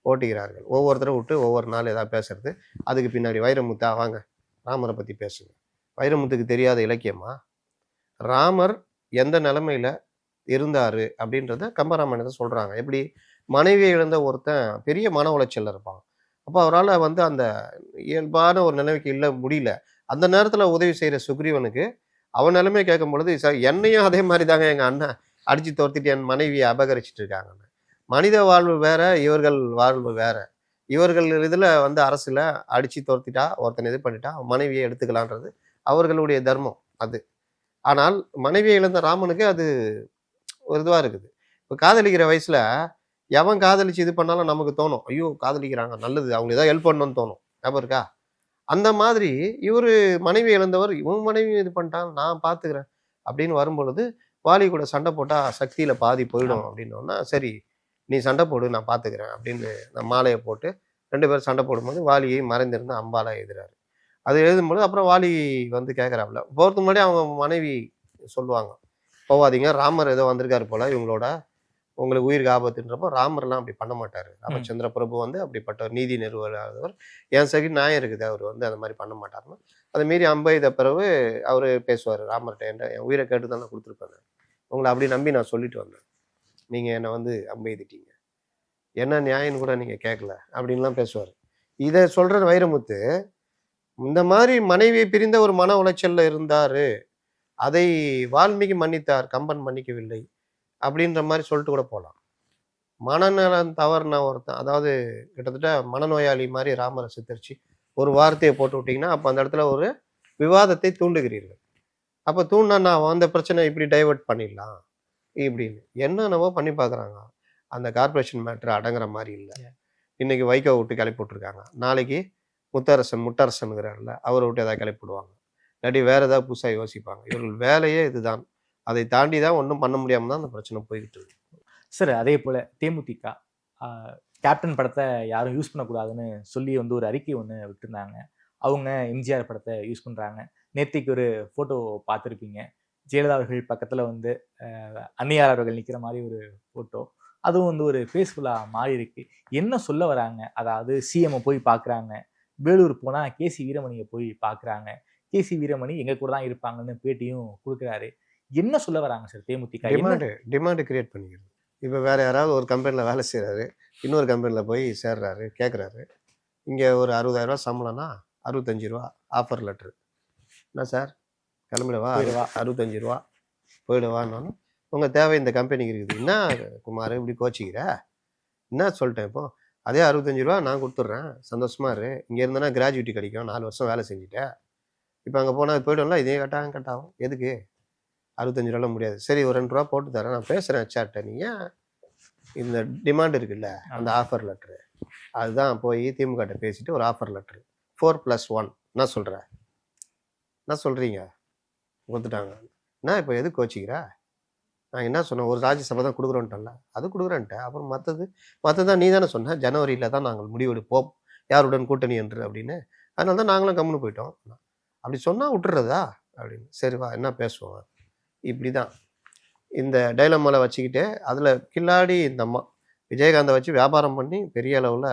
ஓட்டுகிறார்கள். ஒவ்வொருத்தரை விட்டு ஒவ்வொரு நாள் ஏதாவது பேசுறது. அதுக்கு பின்னாடி வைரமுத்தா வாங்க ராமரை பற்றி பேசுங்க. வைரமுத்துக்கு தெரியாத இலக்கியமா? ராமர் எந்த நிலைமையில இருந்தாரு அப்படின்றத கம்பராமாயணத்தை சொல்றாங்க. எப்படி மனைவியை இழந்த ஒருத்தன் பெரிய மன உளைச்சல்ல இருப்பான். அப்போ அவரால் வந்து அந்த இயல்பான ஒரு நிலைமைக்கு இல்லை முடியல. அந்த நேரத்தில் உதவி செய்கிற சுக்ரீவனுக்கு அவன் நிலைமையை கேட்கும் பொழுது, சார் என்னையும் அதே மாதிரி தாங்க எங்கள் அண்ணன் அடித்து தோர்த்திட்டு என் மனைவியை அபகரிச்சிட்டு இருக்காங்கன்னு. மனித வாழ்வு வேற, இவர்கள் வாழ்வு வேற. இவர்கள் இதில் வந்து அரசில் அடித்து தோர்த்திட்டா, ஒருத்தன் இது பண்ணிட்டா மனைவியை எடுத்துக்கலான்றது அவர்களுடைய தர்மம் அது. ஆனால் மனைவியை இழந்த ராமனுக்கு அது ஒரு இதுவாக இருக்குது. இப்போ காதலிக்கிற வயசில் எவன் காதலிச்சு இது பண்ணாலும் நமக்கு தோணும், ஐயோ காதலிக்கிறாங்க நல்லது, அவங்க ஏதாவது ஹெல்ப் பண்ணணும்னு தோணும். ஞாபகம் இருக்கா? அந்த மாதிரி இவர் மனைவி இழந்தவர், இவன் மனைவி இது பண்ணிட்டான் நான் பார்த்துக்கிறேன் அப்படின்னு வரும்பொழுது, வாலி கூட சண்டை போட்டால் சக்தியில் பாதி போயிடும் அப்படின்னோன்னா, சரி நீ சண்டை போடு நான் பார்த்துக்கிறேன் அப்படின்னு நான் மாலையை போட்டு 2 பேரும் சண்டை போடும்போது வாலியை மறைந்திருந்து அம்பாலா எழுதுறாரு. அது எழுதும்போது அப்புறம் வாலி வந்து கேட்குறாப்புல, போகிறதுக்கு முன்னாடி அவங்க மனைவி சொல்லுவாங்க, போவாதீங்க ராமர் ஏதோ வந்திருக்காரு போல இவங்களோட, உங்களுக்கு உயிருக்கு ஆபத்துன்றப்போ ராமர்லாம் அப்படி பண்ண மாட்டார். ராமச்சந்திர பிரபு வந்து அப்படிப்பட்ட நீதி நிறுவனர், என் சகி நியாயம் இருக்குது, அவர் வந்து அந்த மாதிரி பண்ண மாட்டார்னா அதை மீறி அம்பெய்த பிறகு அவர் பேசுவார் ராமர்கிட்ட, என் உயிரை கேட்டு தான் நான் கொடுத்துருப்பேன், உங்களை அப்படி நம்பி நான் சொல்லிட்டு வந்தேன், நீங்கள் என்னை வந்து அம்பெய்திட்டீங்க, என்ன நியாயம்னு கூட நீங்கள் கேட்கல அப்படின்லாம் பேசுவார். இதை சொல்கிற வைரமுத்து இந்த மாதிரி மனைவியை பிரிந்த ஒரு மன உளைச்சலில் இருந்தார், அதை வால்மீகி மன்னித்தார், கம்பன் மன்னிக்கவில்லை அப்படின்ற மாதிரி சொல்லிட்டு கூட போகலாம். மனநலம் தவறுன ஒருத்தன், அதாவது கிட்டத்தட்ட மனநோயாளி மாதிரி ராமரை சித்தரிச்சு ஒரு வார்த்தையை போட்டு விட்டீங்கன்னா அப்போ அந்த இடத்துல ஒரு விவாதத்தை தூண்டுகிறீர்கள். அப்போ தூண்டினா அந்த பிரச்சனை இப்படி டைவர்ட் பண்ணிடலாம் இப்படின்னு என்னென்னவோ பண்ணி பார்க்குறாங்க. அந்த கார்பரேஷன் மேட்ரு அடங்குற மாதிரி இல்லை. இன்னைக்கு வைகோ விட்டு கிளப்பி விட்டுருக்காங்க, நாளைக்கு முத்தரசனுங்கிறாருல அவரை விட்டு ஏதாவது கிளப்பி விடுவாங்க, இல்லாட்டி வேற ஏதாவது புதுசாக யோசிப்பாங்க. இவர்கள் வேலையே இதுதான். அதை தாண்டி தான் ஒன்றும் பண்ண முடியாமல் தான் அந்த பிரச்சனை போய்கிட்டு இருக்கு. சார் அதே போல் தேமுதிக கேப்டன் படத்தை யாரும் யூஸ் பண்ணக்கூடாதுன்னு சொல்லி வந்து ஒரு அறிக்கை ஒன்று விட்டுருந்தாங்க. அவங்க எம்ஜிஆர் படத்தை யூஸ் பண்ணுறாங்க. நேற்றுக்கு ஒரு ஃபோட்டோ பார்த்துருப்பீங்க, ஜெயலலிதா அவர்கள் பக்கத்தில் வந்து அன்னியார் அவர்கள் நிற்கிற மாதிரி ஒரு ஃபோட்டோ. அதுவும் வந்து ஒரு ஃபேஸ்ஃபுல்லாக மாறி இருக்கு. என்ன சொல்ல வராங்க? அதாவது சிஎம்ஐ போய் பார்க்குறாங்க, வேலூர் போனால் கேசி வீரமணியை போய் பார்க்குறாங்க, கேசி வீரமணி எங்கள் கூட தான் இருப்பாங்கன்னு பேட்டியும் கொடுக்குறாரு. என்ன சொல்ல வராங்க சார் தேமுதிக? டிமாண்டு கிரியேட் பண்ணிக்கிறது. இப்போ வேற யாராவது ஒரு கம்பெனியில் வேலை செய்கிறாரு, இன்னொரு கம்பெனியில் போய் சேர்றாரு, கேட்குறாரு, இங்கே ஒரு 60,000 சம்பளம்னா 65 ரூபா ஆஃபர் லெட்ரு. என்ன சார் கிளம்பிடுவா, 65 ரூபா போயிடுவான்னு. உங்கள் தேவை இந்த கம்பெனிக்கு இருக்குது. என்ன குமார் இப்படி கோச்சிக்கிற? என்ன சொல்லிட்டேன், இப்போ அதே 65 ரூபா நான் கொடுத்துட்றேன், சந்தோஷமா இரு. இங்கே இருந்தேன்னா கிராஜுவிட்டி கிடைக்கும், 4 வருஷம் வேலை செஞ்சுட்டேன். இப்போ அங்கே போனால் போய்டும்ல, இதே கட்டாகும். எதுக்கு 65 ரூபாலாம் முடியாது, சரி ஒரு 2 ரூபா போட்டு தரேன், நான் பேசுகிறேன் ஹெச்ஆர்ட்ட. நீ ஏன் இந்த டிமாண்ட் இருக்குல்ல அந்த ஆஃபர் லெட்ரு, அதுதான் போய் திமுகட்ட பேசிட்டு ஒரு ஆஃபர் லெட்ரு 4+1 என்ன சொல்கிறேன், என்ன சொல்கிறீங்க கொடுத்துட்டாங்க. என்ன இப்போ எது கோச்சிக்கிற? நான் என்ன சொன்னேன், ஒரு ராஜ்யசபை தான் கொடுக்குறோன்ட்டல, அது கொடுக்குறேன்ட்டேன். அப்புறம் மற்றதான் நீ தானே சொன்ன, ஜனவரியில் தான் நாங்கள் முடிவெடுப்போம் யாருடன் கூட்டணி என்று அப்படின்னு. அதனால தான் நாங்களும் கம்முன்னு போயிட்டோம். அப்படி சொன்னால் விட்டுறதா அப்படின்னு. சரி வா என்ன பேசுவோம். இப்படி தான் இந்த டைலமால வச்சுக்கிட்டு அதில் கில்லாடி இந்த அம்மா விஜயகாந்தை வச்சு வியாபாரம் பண்ணி பெரிய அளவில்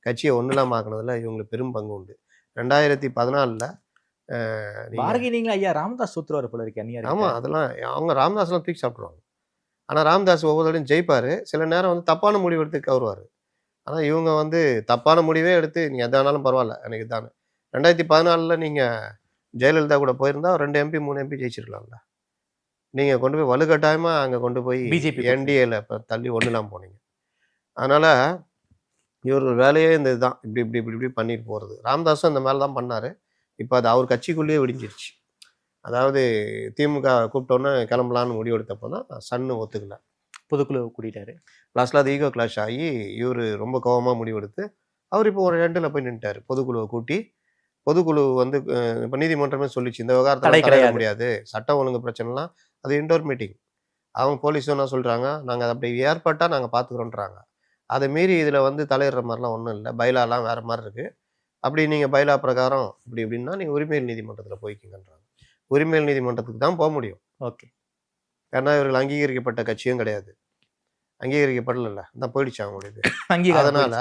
கட்சியை ஒன்றுலாம் ஆக்குனதில் இவங்களுக்கு பெரும் பங்கு உண்டு. 2014 பார்கெனிங்ல ஐயா ராமதாஸ் சூத்ருவார் போல இருக்கு அந்நியார். ஆமாம், அதெல்லாம் அவங்க ராமதாஸ்லாம் தூக்கி சாப்பிட்ருவாங்க. ஆனால் ராமதாஸ் ஒவ்வொரு தடையும் ஜெயிப்பார், சில நேரம் வந்து தப்பான முடிவு எடுத்து கவருவார். ஆனால் இவங்க வந்து தப்பான முடிவே எடுத்து நீங்கள் எது ஆனாலும் பரவாயில்ல எனக்கு தானே. 2014 நீங்கள் ஜெயலலிதா கூட போயிருந்தா 2 MP 3 MP ஜெயிச்சிருக்கலாம்ல. நீங்கள் கொண்டு போய் வலுக்கட்டாயமாக அங்கே கொண்டு போய் பிஜேபி என்டிஏல இப்போ தள்ளி ஒன்றுலாம் போனீங்க. அதனால் இவர்கள் வேலையே இந்த இதுதான், இப்படி பண்ணிட்டு போகிறது. ராமதாஸும் இந்த மேலே தான் பண்ணார். இப்போ அது அவர் கட்சிக்குள்ளேயே விடிஞ்சிருச்சு. அதாவது திமுக கூப்பிட்டோன்னே கிளம்பலான்னு முடிவெடுத்தப்போ தான் சன்னு ஒத்துக்கல, பொதுக்குழு கூட்டிட்டாரு. லாஸ்ட்டில் அது ஈகோ கிளாஷ் ஆகி இவர் ரொம்ப கோபமாக முடிவெடுத்து அவர் இப்போ ஒரு 2ல் போய் நின்ட்டார். பொதுக்குழுவை கூட்டி பொதுக்குழு வந்து இப்போ நீதிமன்றமே சொல்லிச்சு இந்த விவகாரத்தை கிடையாது முடியாது, சட்டம் ஒழுங்கு பிரச்சனைலாம் அது இன்டோர் மீட்டிங். அவங்க போலீஸும் என்ன சொல்கிறாங்க, நாங்கள் அதை அப்படி ஏற்பட்டால் நாங்கள் பார்த்துக்குறோன்றாங்க. அதை மீறி இதில் வந்து தலையிடுற மாதிரிலாம் ஒன்றும் இல்லை, பைலாலாம் வேறு மாதிரி இருக்குது. அப்படி நீங்கள் பைலா பிரகாரம் இப்படின்னா நீங்கள் உரிமையல் நீதிமன்றத்தில் போய்க்கிங்கன்றாங்க. உரிமையல் நீதிமன்றத்துக்கு தான் போக முடியும். ஓகே, ஏன்னா இவர்கள் அங்கீகரிக்கப்பட்ட கட்சியும் கிடையாது, அங்கீகரிக்கப்படல தான் போயிடுச்சு அவங்களுடைய. அதனால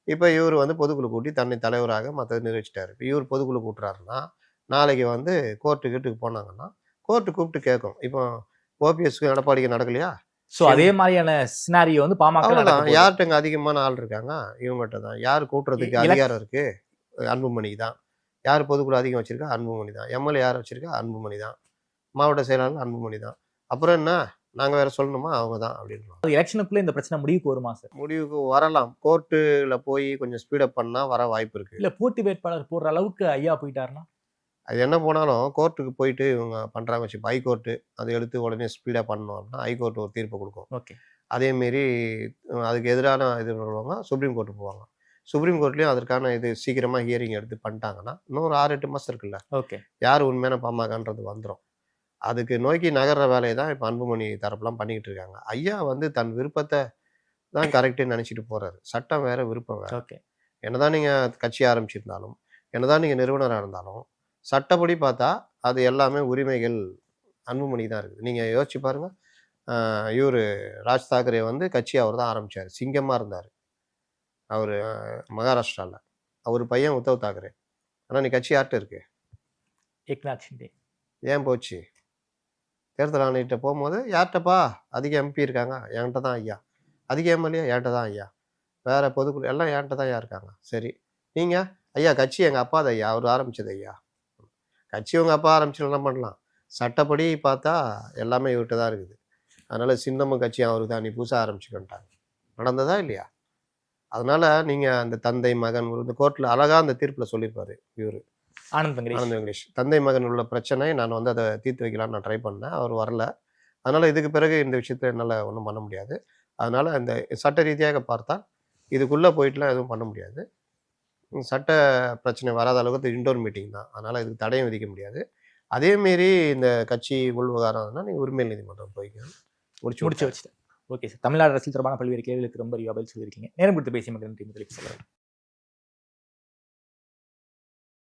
இப்போ இவர் வந்து பொதுக்குழு கூட்டி தன்னை தலைவராக மற்றது நிறைவேற்றிட்டாரு. இப்போ இவர் பொதுக்குழு கூட்டுறாருன்னா நாளைக்கு வந்து கோர்ட்டுக்கு போனாங்கன்னா கோர்ட்டு கூப்பிட்டு கேட்கும். இப்போ ஓபிஎஸ்க்கு எடப்பாடிக்கு நடக்கலையா? ஸோ அதே மாதிரியான சினாரியோ வந்து பாமக யார்கிட்ட இங்கே அதிகமான ஆள் இருக்காங்க, இவங்ககிட்ட தான். யார் கூட்டுறதுக்கு அதிகாரம் இருக்கு? அன்புமணி தான். யார் பொதுக்குழு அதிகம் வச்சிருக்கா? அன்புமணி தான். எம்எல்ஏ யார் வச்சிருக்கா? அன்புமணி தான். மாவட்ட செயலாளர் அன்புமணி தான். அப்புறம் என்ன நாங்கள் வேற சொல்லணுமா? அவங்க தான் அப்படின்றோம். எலெக்ஷனுக்குள்ள இந்த பிரச்சனை முடிவுக்கு வருமா சார்? முடிவுக்கு வரலாம், கோர்ட்டுல போய் கொஞ்சம் ஸ்பீடப் பண்ணா வர வாய்ப்பு இருக்கு. இல்லை போட்டி வேட்பாளர் போடுற அளவுக்கு ஐயா போயிட்டாருன்னா அது என்ன போனாலும் கோர்ட்டுக்கு போயிட்டு இவங்க பண்ணுறாங்க வச்சு ஹைகோர்ட்டு அதை எடுத்து உடனே ஸ்பீடாக பண்ணணும் அப்படின்னா ஹைகோர்ட் ஒரு தீர்ப்பு கொடுக்கும். ஓகே, அதேமாரி அதுக்கு எதிரான இது பண்ணுவாங்க, சுப்ரீம் கோர்ட்டு போவாங்க. சுப்ரீம் கோர்ட்லேயும் அதற்கான இது சீக்கிரமாக ஹியரிங் எடுத்து பண்ணிட்டாங்கன்னா இன்னொரு 6-8 மாதம் இருக்குல்ல, ஓகே, யார் உண்மையான பாமகன்றது வந்துடும். அதுக்கு நோக்கி நகர்ற வேலையை தான் இப்போ அன்புமணி தரப்புலாம் பண்ணிக்கிட்டு இருக்காங்க. ஐயா வந்து தன் விருப்பத்தை தான் கரெக்டுன்னு நினச்சிட்டு போகிறாரு. சட்டம் வேறு, விருப்பம் வேறு. ஓகே, என்னதான் நீங்கள் கட்சி ஆரம்பிச்சிருந்தாலும், என்னதான் நீங்கள் நிறுவனராக இருந்தாலும், சட்டப்படி பார்த்தா அது எல்லாமே உரிமைகள் அன்புமணி தான் இருக்குது. நீங்கள் யோசிச்சு பாருங்கள், இவர் ராஜ் தாக்கரே வந்து கட்சி அவர் தான் ஆரம்பித்தார், சிங்கமாக இருந்தார் அவர் மகாராஷ்டிராவில். அவர் பையன் உத்தவ் தாக்கரே. ஆனால் நீ கட்சி யார்கிட்ட இருக்கு? ஏக்நாத் ஷிண்டே. ஏன் போச்சு? தேர்தல் ஆணையிட்ட போகும்போது யார்கிட்டப்பா அதிக எம்பி இருக்காங்க? என்கிட்ட தான் ஐயா. அதிக எம்எல்ஏ என்கிட்ட தான் ஐயா. வேறு பொதுக்குழு எல்லாம் என்கிட்ட தான் ஐயா இருக்காங்க. சரி, நீங்கள் ஐயா கட்சி எங்கள் அப்பா தான் ஐயா, அவர் ஆரம்பித்தது ஐயா. கட்சி உங்கள் அப்பா ஆரம்பிச்சு என்ன பண்ணலாம்? சட்டப்படி பார்த்தா எல்லாமே இவர்கிட்ட தான் இருக்குது. அதனால் சின்னமும் கட்சி அவருக்கு தான், நீ புதுசாக ஆரம்பிச்சுக்கிட்டாங்க. நடந்ததா இல்லையா? அதனால நீங்க அந்த தந்தை மகன் இந்த கோர்ட்ல அழகா அந்த தீர்ப்புல சொல்லியிருப்பாரு இவரு ஆனந்த் ஆனந்த் வெங்கடேஷ். தந்தை மகன் உள்ள பிரச்சனை நான் வந்து அதை தீர்த்து வைக்கலாம்னு நான் ட்ரை பண்ணேன், அவர் வரல. அதனால இதுக்கு பிறகு இந்த விஷயத்துல என்னால் ஒன்றும் பண்ண முடியாது. அதனால அந்த சட்ட ரீதியாக பார்த்தா இதுக்குள்ள போயிட்டுலாம் எதுவும் பண்ண முடியாது. சட்ட பிரச்சனை வராத அளவுக்கு இன்டோர் மீட்டிங் தான், அதனால இதுக்கு தடையும் விதிக்க முடியாது. அதே மாரி இந்த கட்சி உள்விவகாரம்னா நீங்க உரிமையல் நீதிமன்றம் போய்க்கணும். முடிச்சு வச்சுட்டேன். Okay sir. தமிழ்நாடு அரசியல் தொடர்பான பல்வேறு கேள்விகளுக்கு ரொம்ப பதில் சொல்லியிருக்கீங்க. நேரம் கொடுத்து பேசி நன்றி முதலீடு செல்வராஜ்.